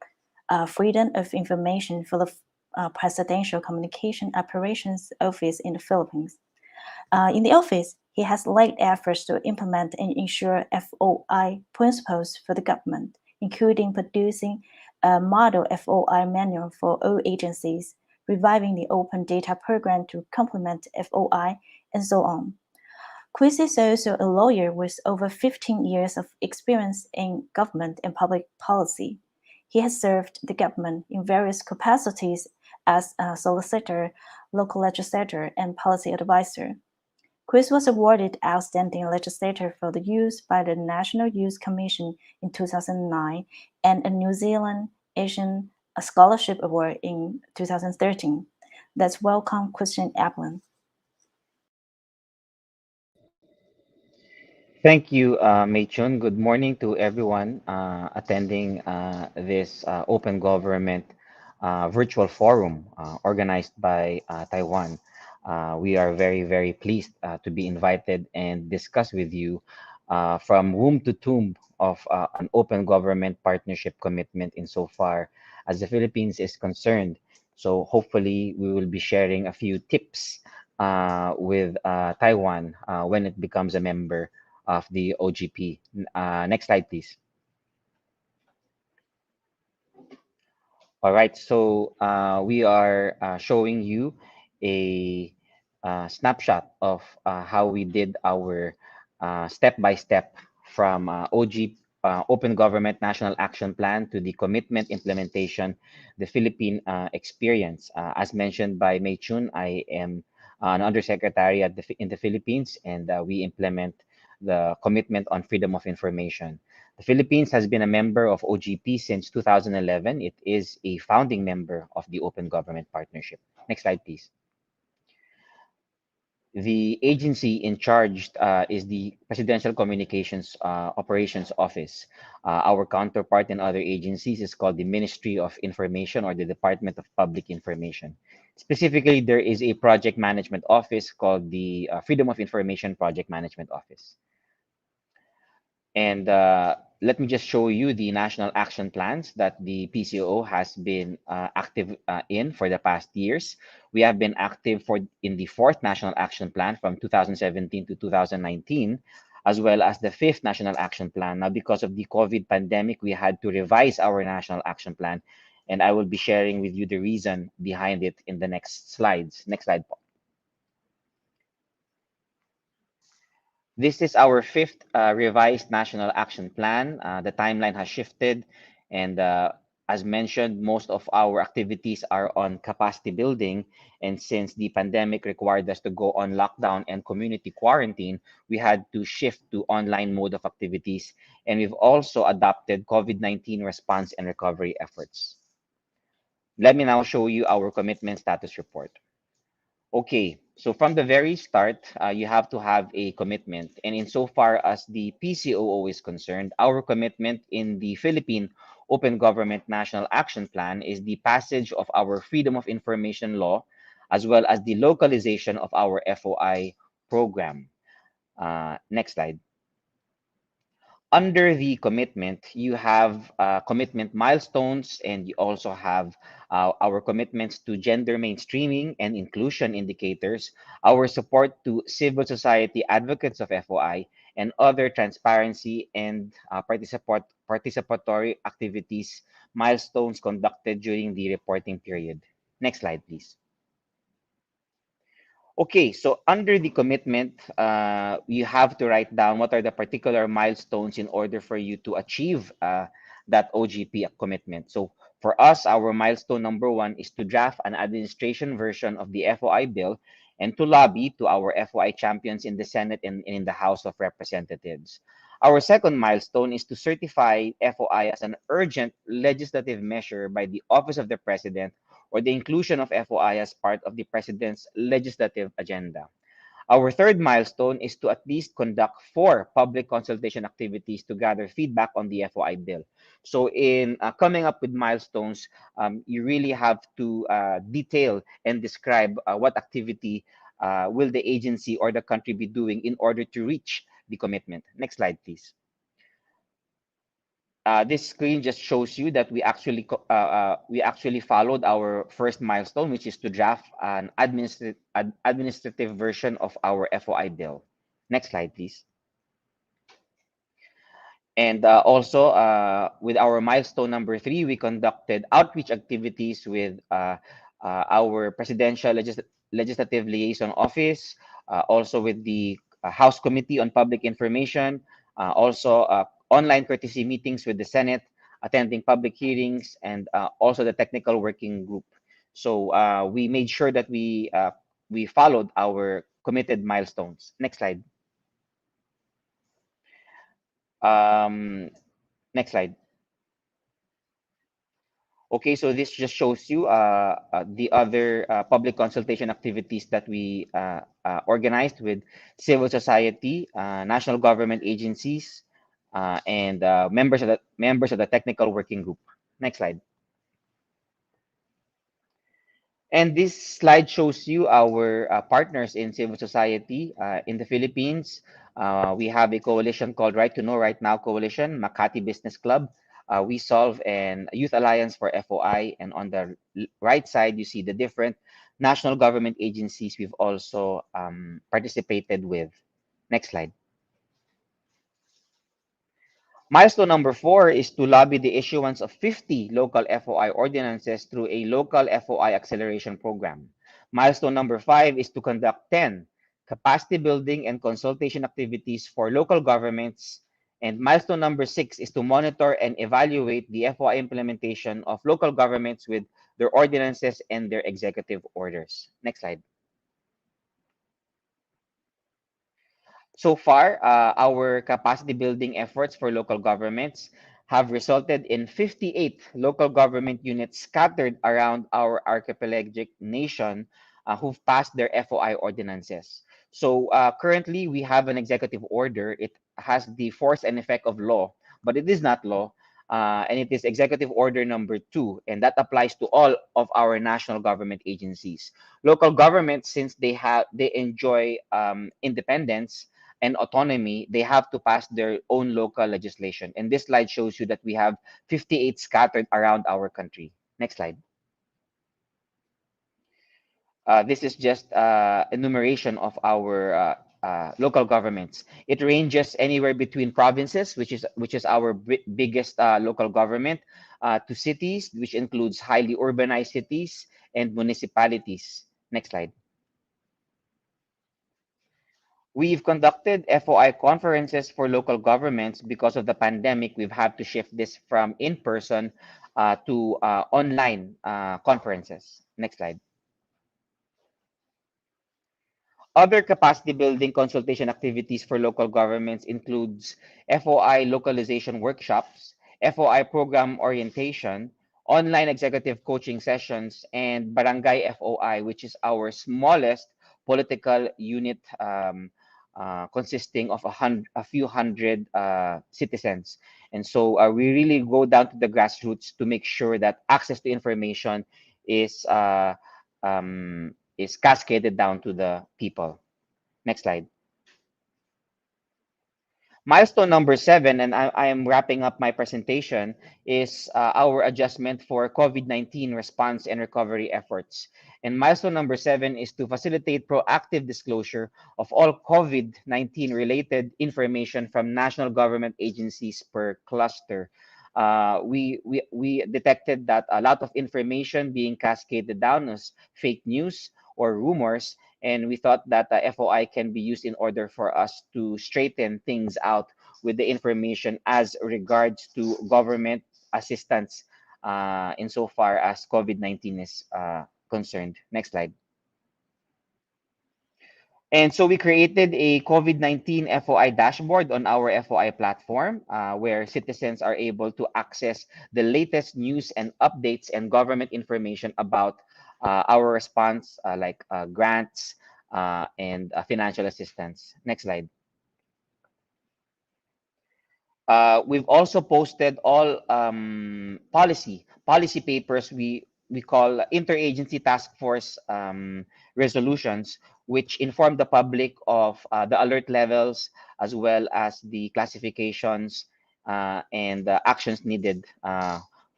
Freedom of Information for the Presidential Communication Operations Office in the Philippines. In the office, he has led efforts to implement and ensure FOI principles for the government, including producing a model FOI manual for all agencies, reviving the open data program to complement FOI, and so on. Chris is also a lawyer with over 15 years of experience in government and public policy. He has served the government in various capacities as a solicitor, local legislator, and policy advisor. Chris was awarded Outstanding Legislator for the Youth by the National Youth Commission in 2009 and a New Zealand Asian Scholarship Award in 2013. Let's welcome Christian Ablan. Thank you, Mei Chun. Good morning to everyone attending this Open Government virtual forum organized by Taiwan. We are very, very pleased to be invited and discuss with you from womb to tomb of an open government partnership commitment insofar as the Philippines is concerned. So hopefully we will be sharing a few tips with Taiwan when it becomes a member of the OGP. Next slide, please. All right, so we are showing you a snapshot of how we did our step-by-step from Open Government National Action Plan to the commitment implementation, the Philippine experience. As mentioned by Mei Chun, I am an undersecretary in the Philippines, and we implement the commitment on freedom of information. The Philippines has been a member of OGP since 2011. It is a founding member of the Open Government Partnership. Next slide, please. The agency in charge is the Presidential Communications Operations Office. Our counterpart in other agencies is called the Ministry of Information or the Department of Public Information. Specifically, there is a project management office called the Freedom of Information Project Management Office. And let me just show you the national action plans that the PCO has been active in for the past years. We have been active in the 4th National Action Plan from 2017 to 2019, as well as the 5th National Action Plan. Now, because of the COVID pandemic, we had to revise our National Action Plan, and I will be sharing with you the reason behind it in the next slides. Next slide, Paul. This is our 5th revised National Action Plan. The timeline has shifted, and as mentioned, most of our activities are on capacity building. And since the pandemic required us to go on lockdown and community quarantine, we had to shift to online mode of activities. And we've also adopted COVID-19 response and recovery efforts. Let me now show you our commitment status report. Okay, so from the very start, you have to have a commitment. And insofar as the PCOO is concerned, our commitment in the Philippine Open Government National Action Plan is the passage of our Freedom of Information Law, as well as the localization of our FOI program. Next slide. Under the commitment, you have commitment milestones, and you also have our commitments to gender mainstreaming and inclusion indicators, our support to civil society advocates of FOI, and other transparency and participatory activities, milestones conducted during the reporting period. Next slide, please. Okay, so under the commitment, you have to write down what are the particular milestones in order for you to achieve that OGP commitment. So For us, our milestone number 1 is to draft an administration version of the FOI bill and to lobby to our FOI champions in the Senate and in the House of Representatives. Our second milestone is to certify FOI as an urgent legislative measure by the Office of the President or the inclusion of FOI as part of the President's legislative agenda. Our third milestone is to at least conduct 4 public consultation activities to gather feedback on the FOI bill. So in coming up with milestones, you really have to detail and describe what activity will the agency or the country be doing in order to reach the commitment. Next slide, please. This screen just shows you that we actually followed our first milestone, which is to draft an administrative version of our FOI bill. Next slide, please. And also, with our milestone number 3, we conducted outreach activities with our Presidential Legislative Liaison Office, also with the House Committee on Public Information, also online courtesy meetings with the Senate, attending public hearings, and also the technical working group. So we made sure that we followed our committed milestones. Next slide. Next slide. Okay, so this just shows you the other public consultation activities that we organized with civil society, national government agencies, and members of the technical working group. Next slide. And this slide shows you our partners in civil society in the Philippines. We have a coalition called Right to Know Right Now Coalition, Makati Business Club, We Solve, and Youth Alliance for FOI. And on the right side, you see the different national government agencies we've also participated with. Next slide. Milestone number 4 is to lobby the issuance of 50 local FOI ordinances through a local FOI acceleration program. Milestone number 5 is to conduct 10 capacity building and consultation activities for local governments. And milestone number 6 is to monitor and evaluate the FOI implementation of local governments with their ordinances and their executive orders. Next slide. So far, our capacity building efforts for local governments have resulted in 58 local government units scattered around our archipelagic nation who've passed their FOI ordinances. So currently, we have an executive order. It has the force and effect of law, but it is not law. And it is executive order number 2, and that applies to all of our national government agencies. Local governments, since they enjoy independence and autonomy, they have to pass their own local legislation. And this slide shows you that we have 58 scattered around our country. Next slide. This is just enumeration of our local governments. It ranges anywhere between provinces, which is our biggest local government, to cities, which includes highly urbanized cities, and municipalities. Next slide. We've conducted FOI conferences for local governments. Because of the pandemic, we've had to shift this from in-person to online conferences. Next slide. Other capacity building consultation activities for local governments includes FOI localization workshops, FOI program orientation, online executive coaching sessions, and Barangay FOI, which is our smallest political unit consisting of a few hundred citizens. And so we really go down to the grassroots to make sure that access to information is cascaded down to the people. Next slide. Milestone number 7, and I am wrapping up my presentation, is our adjustment for COVID-19 response and recovery efforts. And milestone number 7 is to facilitate proactive disclosure of all COVID-19 related information from national government agencies per cluster. We detected that a lot of information being cascaded down as fake news or rumors, and we thought that FOI can be used in order for us to straighten things out with the information as regards to government assistance insofar as COVID-19 is concerned. Next slide. And so we created a COVID-19 FOI dashboard on our FOI platform, where citizens are able to access the latest news and updates and government information about our response, like grants and financial assistance. Next slide. We've also posted all policy papers we call interagency task force resolutions, which inform the public of the alert levels as well as the classifications and actions needed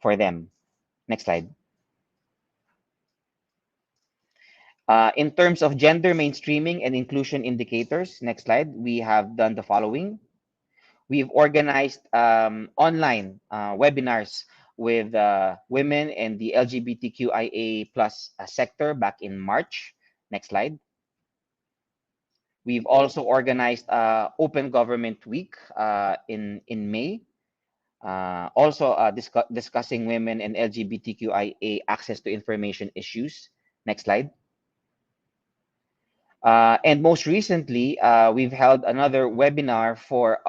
for them. Next slide. In terms of gender mainstreaming and inclusion indicators, next slide, we have done the following. We've organized online webinars with women and the LGBTQIA plus sector back in March. Next slide. We've also organized Open Government Week in May. Also discussing women and LGBTQIA access to information issues. Next slide. And most recently, we've held another webinar for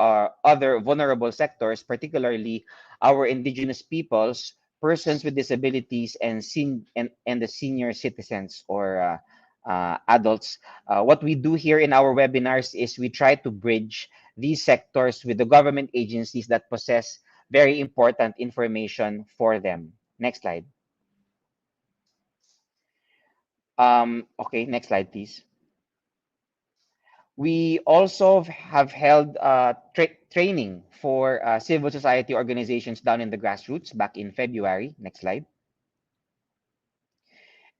other vulnerable sectors, particularly our indigenous peoples, persons with disabilities, and the senior citizens or adults. What we do here in our webinars is we try to bridge these sectors with the government agencies that possess very important information for them. Next slide. Okay, next slide, please. We also have held training for civil society organizations down in the grassroots back in February. Next slide.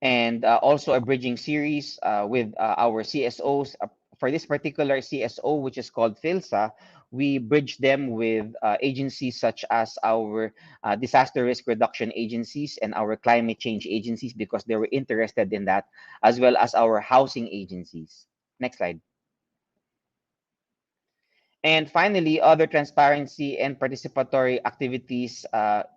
And also a bridging series with our CSOs. For this particular CSO, which is called PhilSA, we bridge them with agencies such as our disaster risk reduction agencies and our climate change agencies because they were interested in that, as well as our housing agencies. Next slide. And finally, other transparency and participatory activities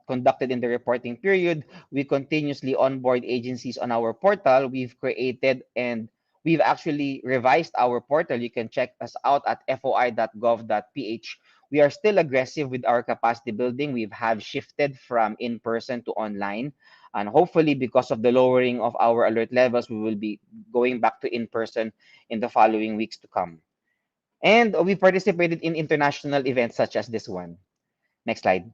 conducted in the reporting period. We continuously onboard agencies on our portal. We've created and we've actually revised our portal. You can check us out at foi.gov.ph. We are still aggressive with our capacity building. We have shifted from in-person to online. And hopefully, because of the lowering of our alert levels, we will be going back to in-person in the following weeks to come. And we participated in international events such as this one. Next slide.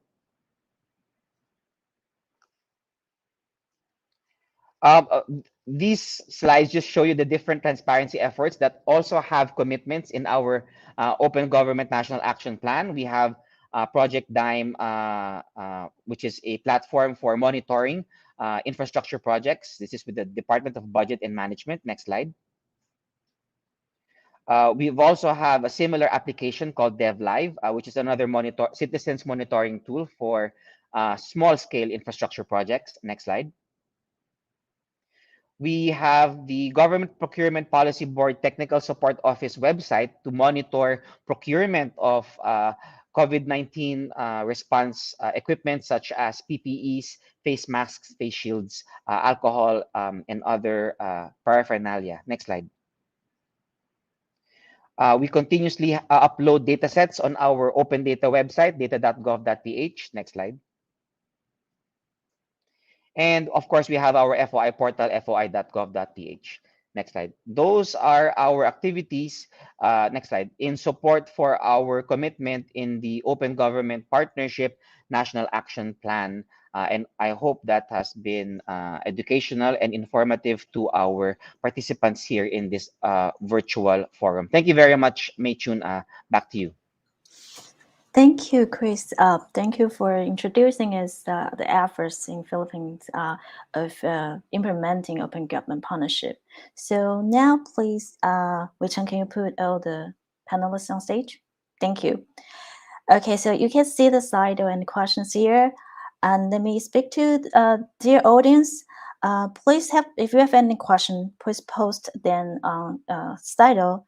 These slides just show you the different transparency efforts that also have commitments in our Open Government National Action Plan. We have Project Dime, which is a platform for monitoring infrastructure projects. This is with the Department of Budget and Management. Next slide. We've also have a similar application called DevLive, which is another citizens monitoring tool for small-scale infrastructure projects. Next slide. We have the Government Procurement Policy Board Technical Support Office website to monitor procurement of COVID-19 response equipment such as PPEs, face masks, face shields, alcohol, and other paraphernalia. Next slide. We continuously upload data sets on our open data website, data.gov.ph. Next slide. And of course, we have our FOI portal, foi.gov.ph. Next slide. Those are our activities, next slide, in support for our commitment in the Open Government Partnership National Action Plan. And I hope that has been educational and informative to our participants here in this virtual forum. Thank you very much, May Chun. Back to you. Thank you, Chris. Thank you for introducing us the efforts in Philippines of implementing open government partnership. So now, please, Wei-Cheng, can you put all the panelists on stage? Thank you. Okay, so you can see the Slido and questions here. And let me speak to dear audience. Please if you have any question, please post them on Slido.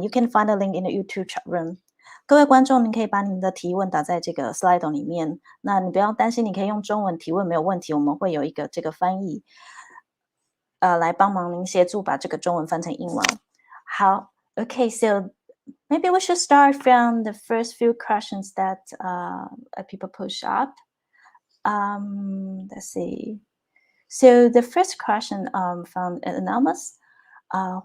You can find a link in the YouTube chat room. 各位观众，您可以把你们的提问打在这个 slide 里面。那你不要担心，你可以用中文提问，没有问题，我们会有一个这个翻译，来帮忙您协助把这个中文翻成英文。好 ，Okay, so maybe we should start from the first few questions that people push up. Let's see. So the first question from Anonymous,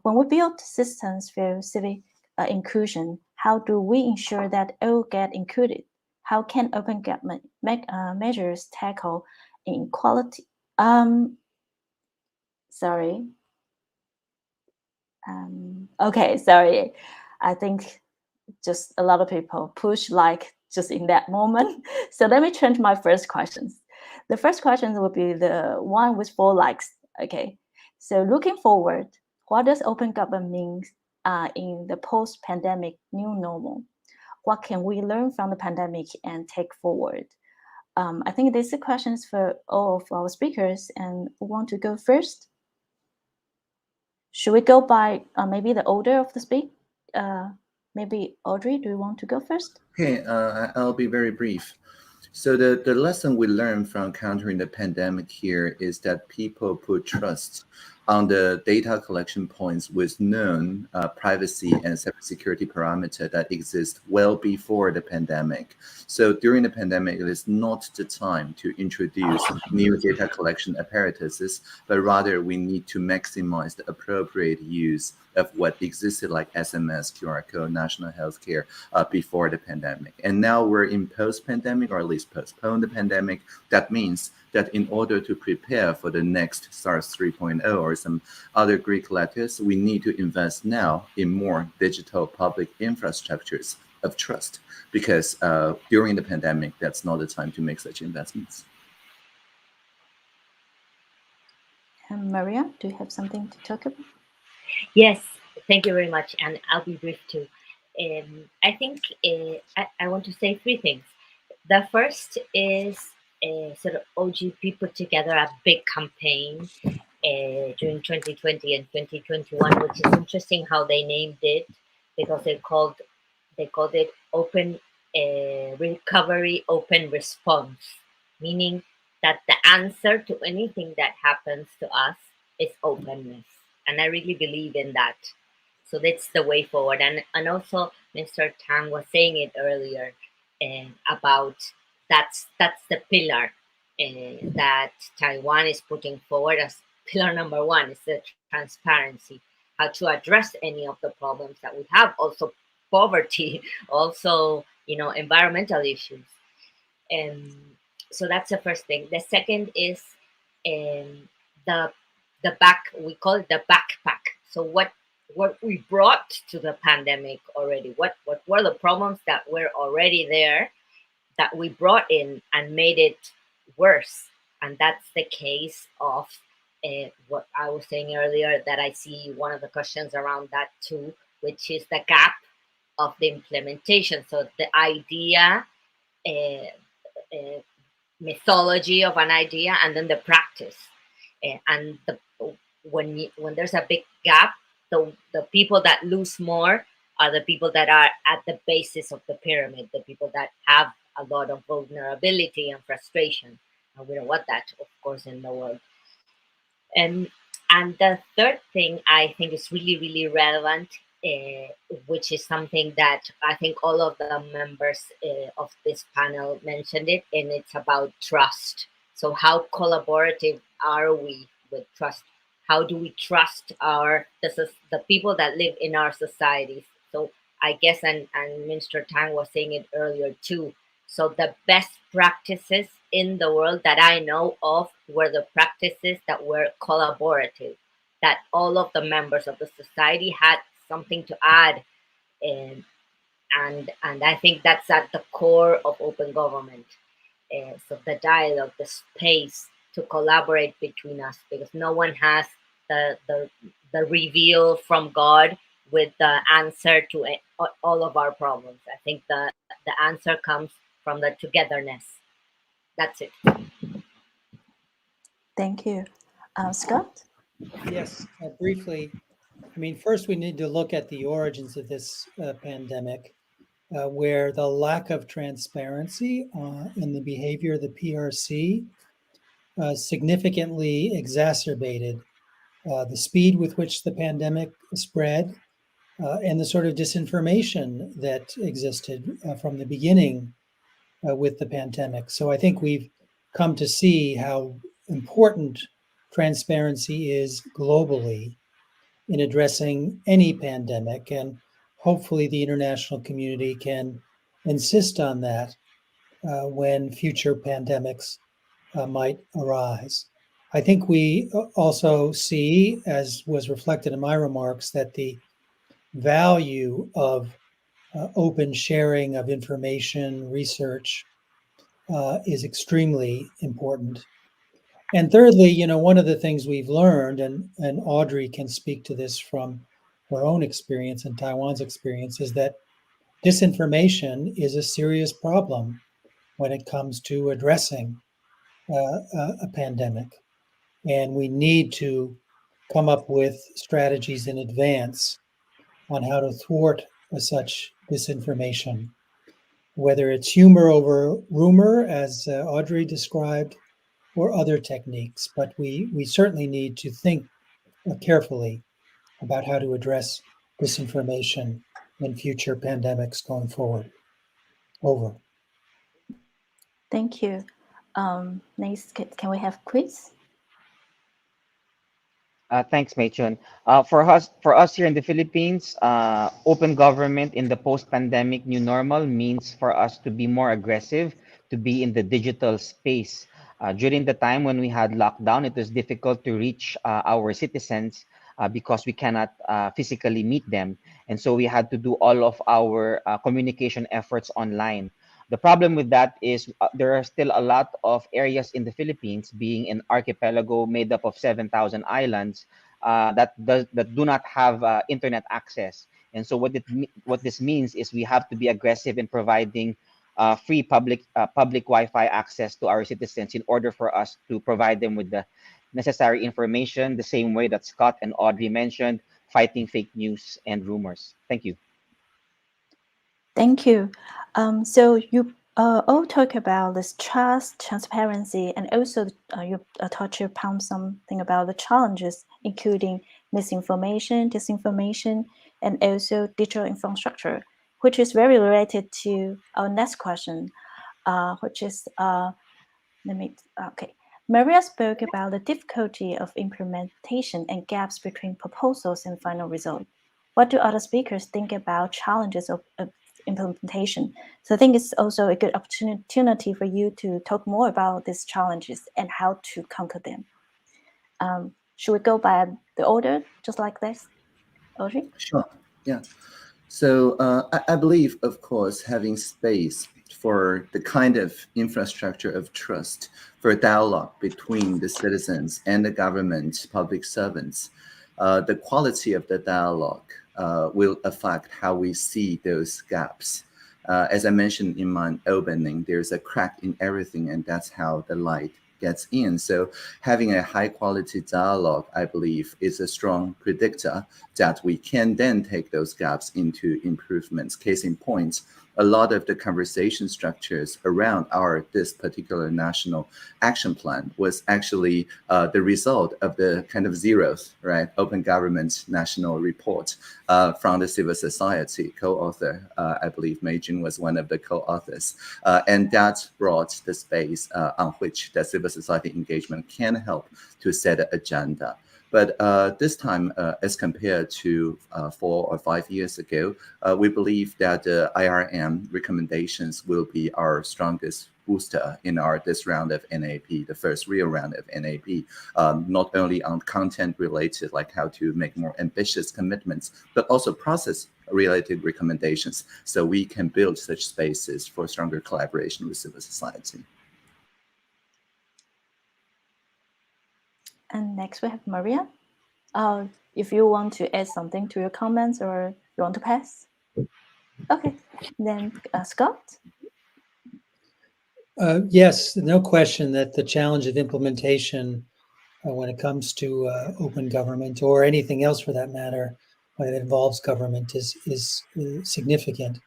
when we build systems for civic inclusion, how do we ensure that all get included? How can open government measures tackle inequality? Sorry. Okay, sorry. I think just a lot of people push like just in that moment. So let me turn to my first questions. The first question will be the one with 4 likes. Okay. So looking forward, what does open government mean in the post-pandemic new normal? What can we learn from the pandemic and take forward? I think these are questions for all of our speakers, and who want to go first? Should we go by maybe the order of the speak? Maybe Audrey, do you want to go first? Okay, I'll be very brief. So the lesson we learned from countering the pandemic here is that people put trust on the data collection points with known privacy and cybersecurity parameter that exist well before the pandemic. So during the pandemic, it is not the time to introduce new data collection apparatuses, but rather we need to maximize the appropriate use of what existed like SMS, QR code, national healthcare before the pandemic. And now we're in post-pandemic, or at least postpone the pandemic. That means that in order to prepare for the next SARS 3.0 or some other Greek letters, we need to invest now in more digital public infrastructures of trust, because during the pandemic, that's not the time to make such investments. And Maria, do you have something to talk about? Yes, thank you very much, and I'll be brief too. I think I want to say 3 things. The first is sort of OGP put together a big campaign during 2020 and 2021, which is interesting how they named it, because they called it Open Recovery Open Response, meaning that the answer to anything that happens to us is openness. And I really believe in that. So that's the way forward. And also Mr. Tang was saying it earlier about that's the pillar that Taiwan is putting forward as pillar number 1 is the transparency, how to address any of the problems that we have, also poverty, also, environmental issues. And so that's the first thing. The second is we call it the backpack. So what we brought to the pandemic already, what were the problems that were already there that we brought in and made it worse? And that's the case of what I was saying earlier, that I see one of the questions around that too, which is the gap of the implementation. So the idea, mythology of an idea, and then the practice. And when there's a big gap, the people that lose more are the people that are at the basis of the pyramid, the people that have a lot of vulnerability and frustration. And we don't want that, of course, in the world. And the third thing I think is really, really relevant, which is something that I think all of the members of this panel mentioned it, and it's about trust. So how collaborative are we with trust? How do we trust the people that live in our societies? So I guess, and Mr. Tang was saying it earlier too. So the best practices in the world that I know of were the practices that were collaborative, that all of the members of the society had something to add. And I think that's at the core of open government. So the dialogue, the space to collaborate between us, because no one has the reveal from God with the answer to all of our problems. I think the answer comes from the togetherness. That's it. Thank you. Scott? Yes, briefly. I mean, first we need to look at the origins of this pandemic. where the lack of transparency in the behavior of the PRC significantly exacerbated the speed with which the pandemic spread and the sort of disinformation that existed from the beginning with the pandemic. So I think we've come to see how important transparency is globally in addressing any pandemic, and hopefully the international community can insist on that when future pandemics might arise. I think we also see, as was reflected in my remarks, that the value of open sharing of information, research, is extremely important. And thirdly, one of the things we've learned, and Audrey can speak to this from her own experience and Taiwan's experience, is that disinformation is a serious problem when it comes to addressing a pandemic. And we need to come up with strategies in advance on how to thwart such disinformation, whether it's humor over rumor, as Audrey described, or other techniques. But we certainly need to think carefully about how to address disinformation in future pandemics going forward. Over. Thank you. Next, can we have Chris? Thanks, Mei-Chun. For us here in the Philippines, open government in the post-pandemic new normal means for us to be more aggressive, to be in the digital space. During the time when we had lockdown, it was difficult to reach our citizens because we cannot physically meet them. And so we had to do all of our communication efforts online. The problem with that is there are still a lot of areas in the Philippines, being an archipelago made up of 7,000 islands, that do not have internet access. And so what this means is we have to be aggressive in providing free public Wi-Fi access to our citizens in order for us to provide them with the necessary information, the same way that Scott and Audrey mentioned, fighting fake news and rumors. Thank you. Thank you. So you all talk about this trust, transparency, and also you touch upon something about the challenges, including misinformation, disinformation, and also digital infrastructure, which is very related to our next question, which is, Maria spoke about the difficulty of implementation and gaps between proposals and final result. What do other speakers think about challenges of implementation? So I think it's also a good opportunity for you to talk more about these challenges and how to conquer them. Should we go by the order, just like this, Audrey? Sure, yeah. So I believe, of course, having space for the kind of infrastructure of trust for dialogue between the citizens and the government, public servants, the quality of the dialogue will affect how we see those gaps. As I mentioned in my opening, there's a crack in everything, and that's how the light gets in. So having a high quality dialogue, I believe, is a strong predictor that we can then take those gaps into improvements. Case in point, a lot of the conversation structures around this particular national action plan was actually the result of the kind of zeros, right? Open Government National Report from the civil society co-author. I believe Mei-Jun was one of the co-authors. And that brought the space on which the civil society engagement can help to set an agenda. But this time, as compared to 4 or 5 years ago, we believe that the IRM recommendations will be our strongest booster in this round of NAP, the first real round of NAP, not only on content related, like how to make more ambitious commitments, but also process related recommendations, so we can build such spaces for stronger collaboration with civil society. And next we have Maria. If you want to add something to your comments or you want to pass. Okay, then Scott. Yes, no question that the challenge of implementation when it comes to open government, or anything else for that matter, when it involves government, is significant.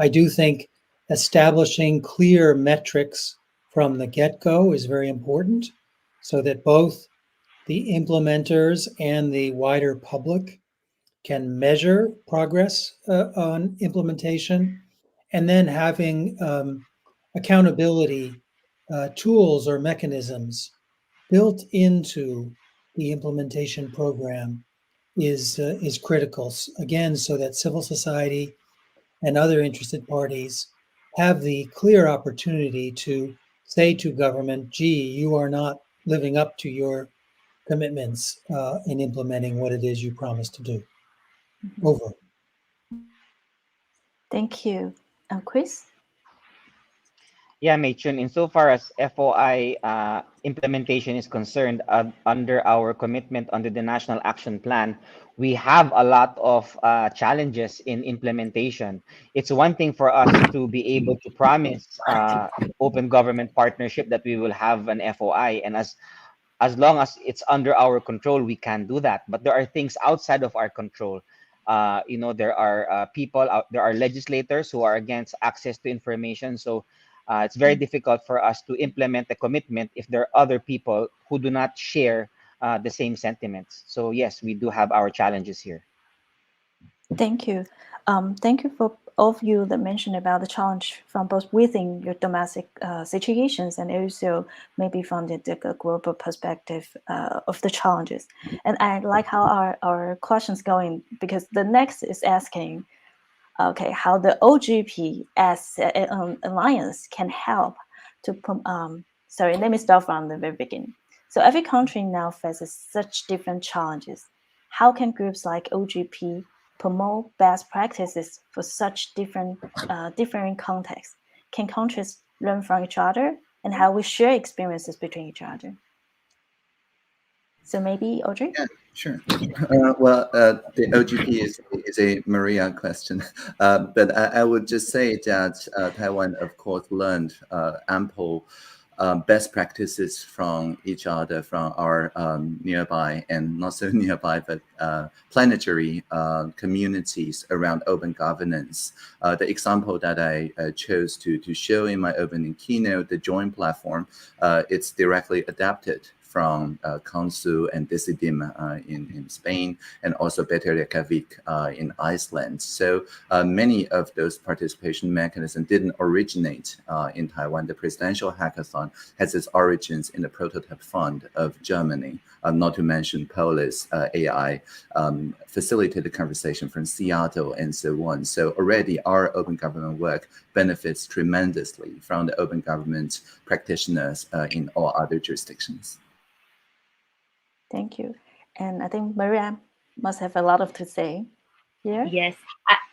I do think establishing clear metrics from the get-go is very important so that both the implementers and the wider public can measure progress on implementation, and then having accountability tools or mechanisms built into the implementation program is critical. Again, so that civil society and other interested parties have the clear opportunity to say to government, gee, you are not living up to your commitments in implementing what it is you promised to do. Over. Thank you. Chris? Yeah, Mei-Chun, insofar as FOI implementation is concerned, under our commitment under the National Action Plan, we have a lot of challenges in implementation. It's one thing for us to be able to promise open government partnership that we will have an FOI, and as long as it's under our control, we can do that. But there are things outside of our control. There are there are legislators who are against access to information. So it's very difficult for us to implement a commitment if there are other people who do not share the same sentiments. So yes, we do have our challenges here. Thank you. Thank you for all of you that mentioned about the challenge from both within your domestic situations and also maybe from the global perspective of the challenges. And I like how our questions going, because the next is asking, okay, how the OGP as an alliance can help to, sorry, let me start from the very beginning. So every country now faces such different challenges. How can groups like OGP promote best practices for such different differing contexts? Can countries learn from each other, and how we share experiences between each other? So maybe Audrey? Yeah, sure. The OGP is a Maria question, but I would just say that Taiwan, of course, learned ample best practices from each other, from our nearby and not so nearby, but planetary communities around open governance. The example that I chose to show in my opening keynote, the joint platform, it's directly adapted from Council and Decidim in Spain, and also Better Reykjavik in Iceland. So many of those participation mechanisms didn't originate in Taiwan. The presidential hackathon has its origins in the prototype fund of Germany, not to mention Polis AI facilitated conversation from Seattle and so on. So already our open government work benefits tremendously from the open government practitioners in all other jurisdictions. Thank you. And I think Maria must have a lot to say here. Yes,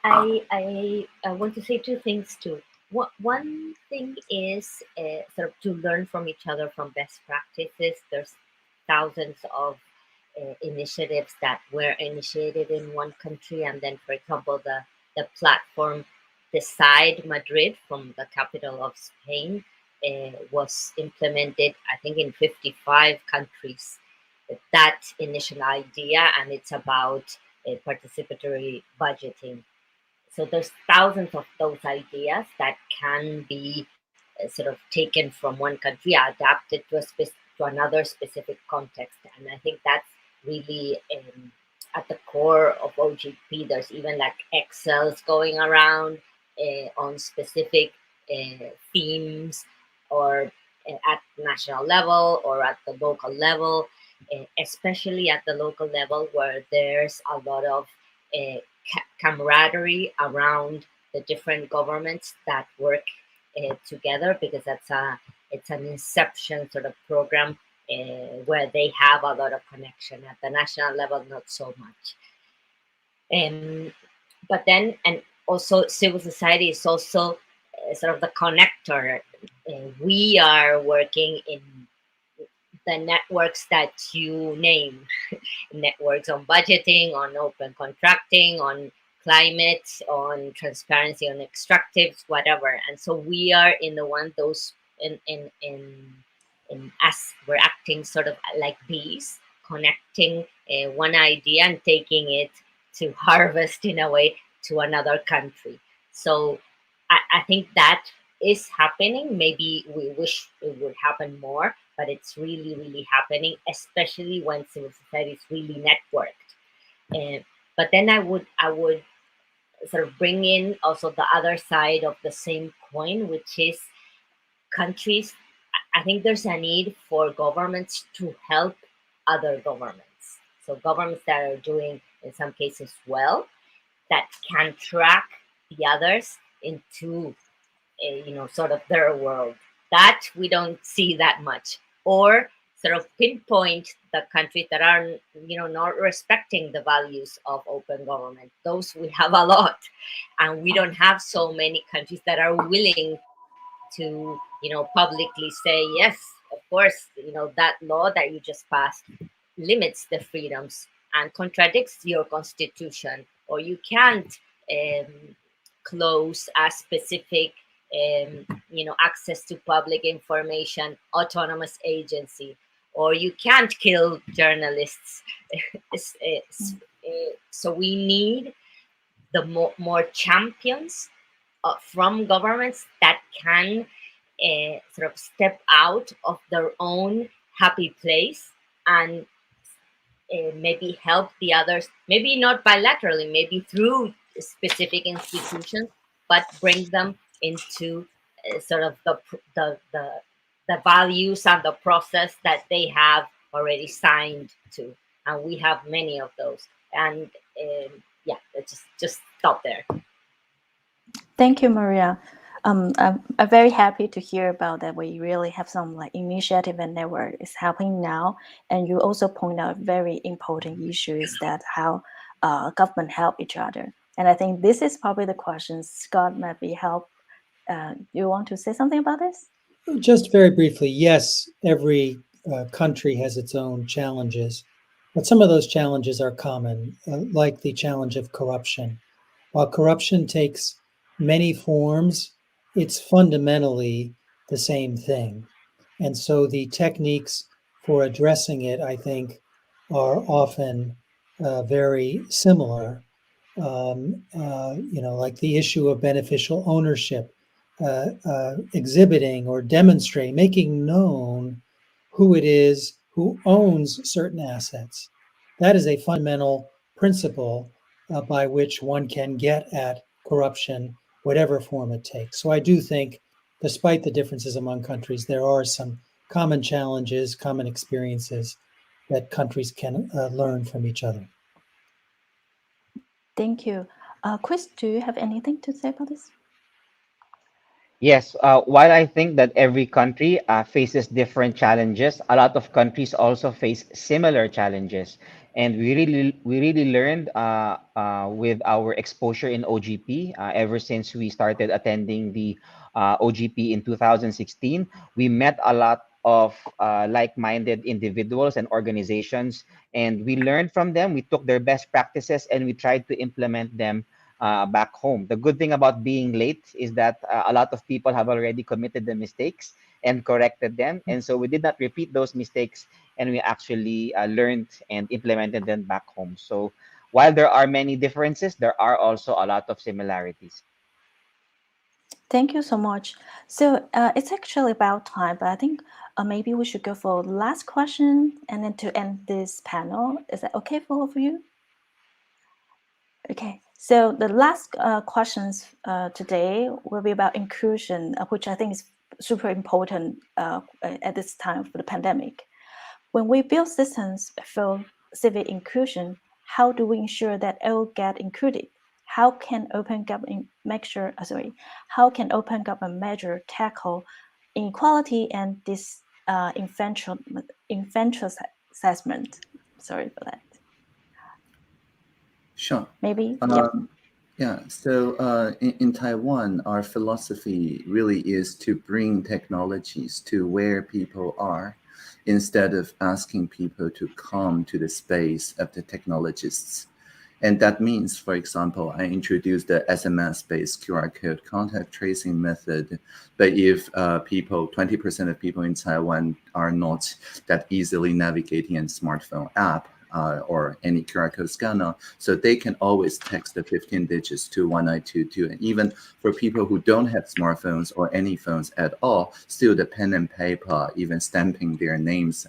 I want to say two things too. One thing is sort of to learn from each other from best practices. There's thousands of initiatives that were initiated in one country, and then, for example, the platform Decide Madrid from the capital of Spain was implemented, I think, in 55 countries. That initial idea, and it's about participatory budgeting. So there's thousands of those ideas that can be sort of taken from one country, adapted to another specific context. And I think that's really at the core of OGP. There's even like Excels going around on specific themes, or at national level or at the local level, especially at the local level, where there's a lot of camaraderie around the different governments that work together, because it's an inception sort of program where they have a lot of connection. At the national level, not so much. But then, and also civil society is also sort of the connector. We are working in the networks that you name, networks on budgeting, on open contracting, on climate, on transparency, on extractives, whatever. And so we are in the one those in as we're acting sort of like bees, connecting one idea and taking it to harvest in a way to another country. So I think that is happening. Maybe we wish it would happen more, but it's really, really happening, especially when civil society is really networked. But then I would sort of bring in also the other side of the same coin, which is countries. I think there's a need for governments to help other governments. So governments that are doing, in some cases, well, that can track the others into, sort of their world. That we don't see that much, or sort of pinpoint the countries that are, not respecting the values of open government. Those we have a lot, and we don't have so many countries that are willing to, publicly say, yes, of course, that law that you just passed limits the freedoms and contradicts your constitution, or you can't close a specific access to public information autonomous agency, or you can't kill journalists. So we need the more champions from governments that can sort of step out of their own happy place and maybe help the others, maybe not bilaterally, maybe through specific institutions, but bring them into sort of the values and the process that they have already signed to. And we have many of those. And yeah, let's just stop there. Thank you, Maria. I'm very happy to hear about that. We really have some like initiative and network is happening now. And you also point out very important issues that how government help each other. And I think this is probably the question Scott might be help. You want to say something about this? Just very briefly, yes, every country has its own challenges, but some of those challenges are common, like the challenge of corruption. While corruption takes many forms, it's fundamentally the same thing. And so the techniques for addressing it, I think, are often very similar. Like the issue of beneficial ownership, exhibiting or demonstrating, making known who it is who owns certain assets. That is a fundamental principle by which one can get at corruption, whatever form it takes. So I do think, despite the differences among countries, there are some common challenges, common experiences that countries can learn from each other. Thank you. Chris, do you have anything to say about this? Yes, while I think that every country faces different challenges, a lot of countries also face similar challenges, and we really learned with our exposure in OGP ever since we started attending the OGP in 2016. We met a lot of like-minded individuals and organizations, and we learned from them. We took their best practices and we tried to implement them back home. The good thing about being late is that a lot of people have already committed the mistakes and corrected them. And so we did not repeat those mistakes, and we actually learned and implemented them back home. So while there are many differences, there are also a lot of similarities. Thank you so much. So it's actually about time, but I think maybe we should go for the last question and then to end this panel. Is that okay for all of you? Okay. So the last questions today will be about inclusion, which I think is super important at this time for the pandemic. When we build systems for civic inclusion, how do we ensure that all get included? How can open government measure tackle inequality and this enfranchisement? Sorry for that. Sure. Maybe. Yeah. So in Taiwan, our philosophy really is to bring technologies to where people are, instead of asking people to come to the space of the technologists. And that means, for example, I introduced the SMS-based QR code contact tracing method. But if 20% of people in Taiwan are not that easily navigating a smartphone app, or any QR code scanner, so they can always text the 15 digits to 1922. And even for people who don't have smartphones or any phones at all, still the pen and paper, even stamping their names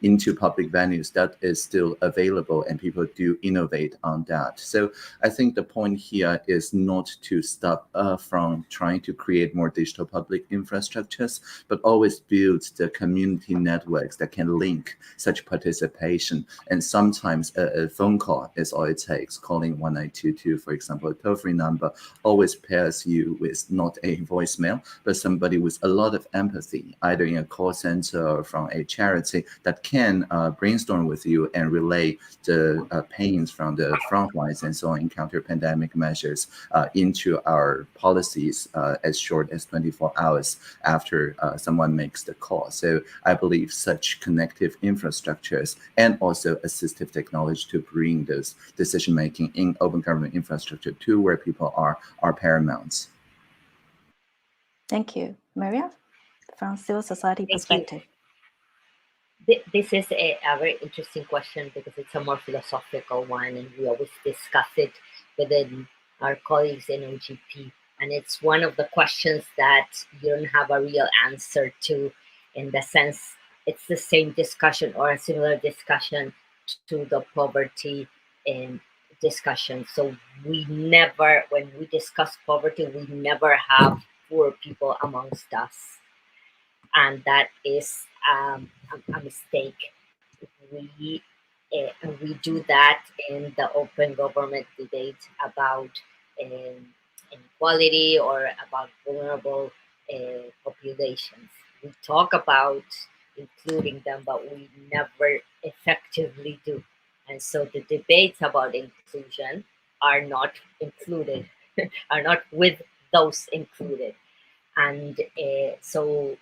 into public venues, that is still available, and people do innovate on that. So I think the point here is not to stop from trying to create more digital public infrastructures, but always build the community networks that can link such participation. And sometimes a phone call is all it takes. Calling 1922, for example, a toll-free number, always pairs you with not a voicemail, but somebody with a lot of empathy, either in a call center or from a charity, that can brainstorm with you and relay the pains from the front lines and so on, encounter pandemic measures into our policies as short as 24 hours after someone makes the call. So I believe such connective infrastructures and also assistive technology to bring this decision-making in open government infrastructure to where people are paramount. Thank you. Maria, from civil society Thank perspective. This is a very interesting question because it's a more philosophical one, and we always discuss it within our colleagues in OGP. And it's one of the questions that you don't have a real answer to, in the sense it's the same discussion or a similar discussion to the poverty discussion. So we never, when we discuss poverty, we never have poor people amongst us. And that is a mistake. We do that in the open government debate about inequality or about vulnerable populations. We talk about including them, but we never effectively do. And so the debates about inclusion are not included, are not with those included. And so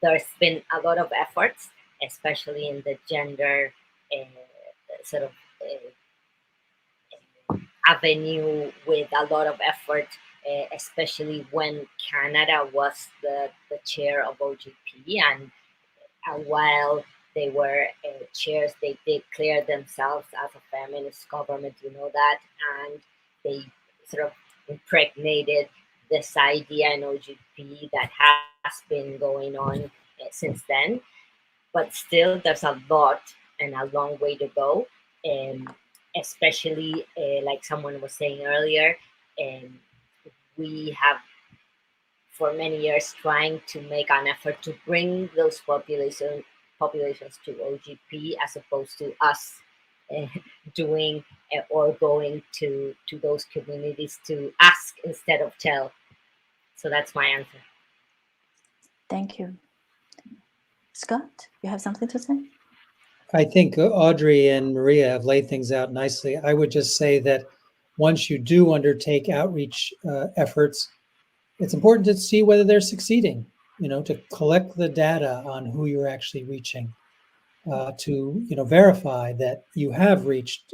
there's been a lot of efforts, especially in the gender sort of avenue, with a lot of effort, especially when Canada was the chair of OGP. And while they were chairs, they declared themselves as a feminist government, you know that, and they sort of impregnated this idea in OGP that has been going on since then. But still, there's a lot and a long way to go, especially like someone was saying earlier, we have for many years trying to make an effort to bring those populations to OGP, as opposed to us doing or going to those communities to ask instead of tell. So that's my answer. Thank you. Scott, you have something to say? I think Audrey and Maria have laid things out nicely. I would just say that once you do undertake outreach efforts, it's important to see whether they're succeeding, to collect the data on who you're actually reaching, to, verify that you have reached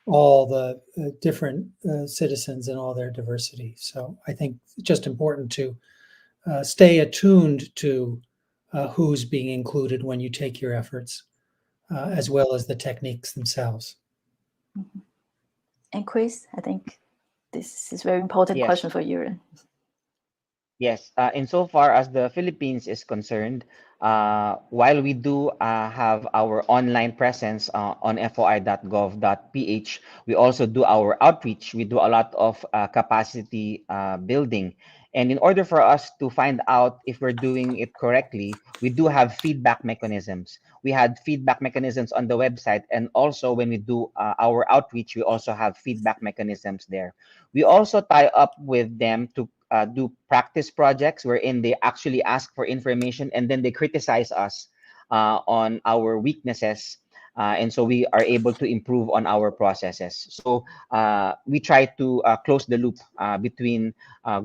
all the different citizens and all their diversity. So I think it's just important to stay attuned to who's being included when you take your efforts, as well as the techniques themselves. Mm-hmm. And Chris, I think this is a very important Yes. question for you. Yes, insofar as the Philippines is concerned, while we do have our online presence on foi.gov.ph, we also do our outreach. We do a lot of capacity building. And in order for us to find out if we're doing it correctly, we do have feedback mechanisms. We had feedback mechanisms on the website. And also when we do our outreach, we also have feedback mechanisms there. We also tie up with them to do practice projects wherein they actually ask for information and then they criticize us on our weaknesses. And so we are able to improve on our processes. So we try to close the loop between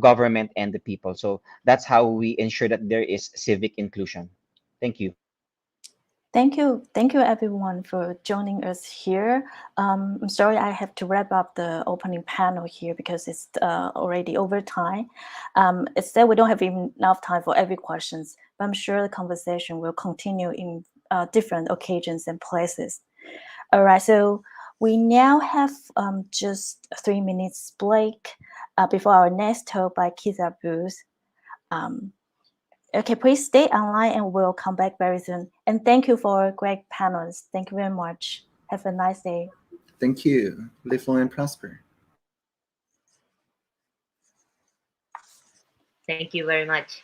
government and the people. So that's how we ensure that there is civic inclusion. Thank you. Thank you everyone for joining us here. I'm sorry I have to wrap up the opening panel here because it's already over time. It's that we don't have enough time for every questions, but I'm sure the conversation will continue in different occasions and places. All right, so we now have just 3 minutes break before our next talk by Keitha Booth. Okay, please stay online and we'll come back very soon. And thank you for great panels. Thank you very much. Have a nice day. Thank you. Live long and prosper. Thank you very much.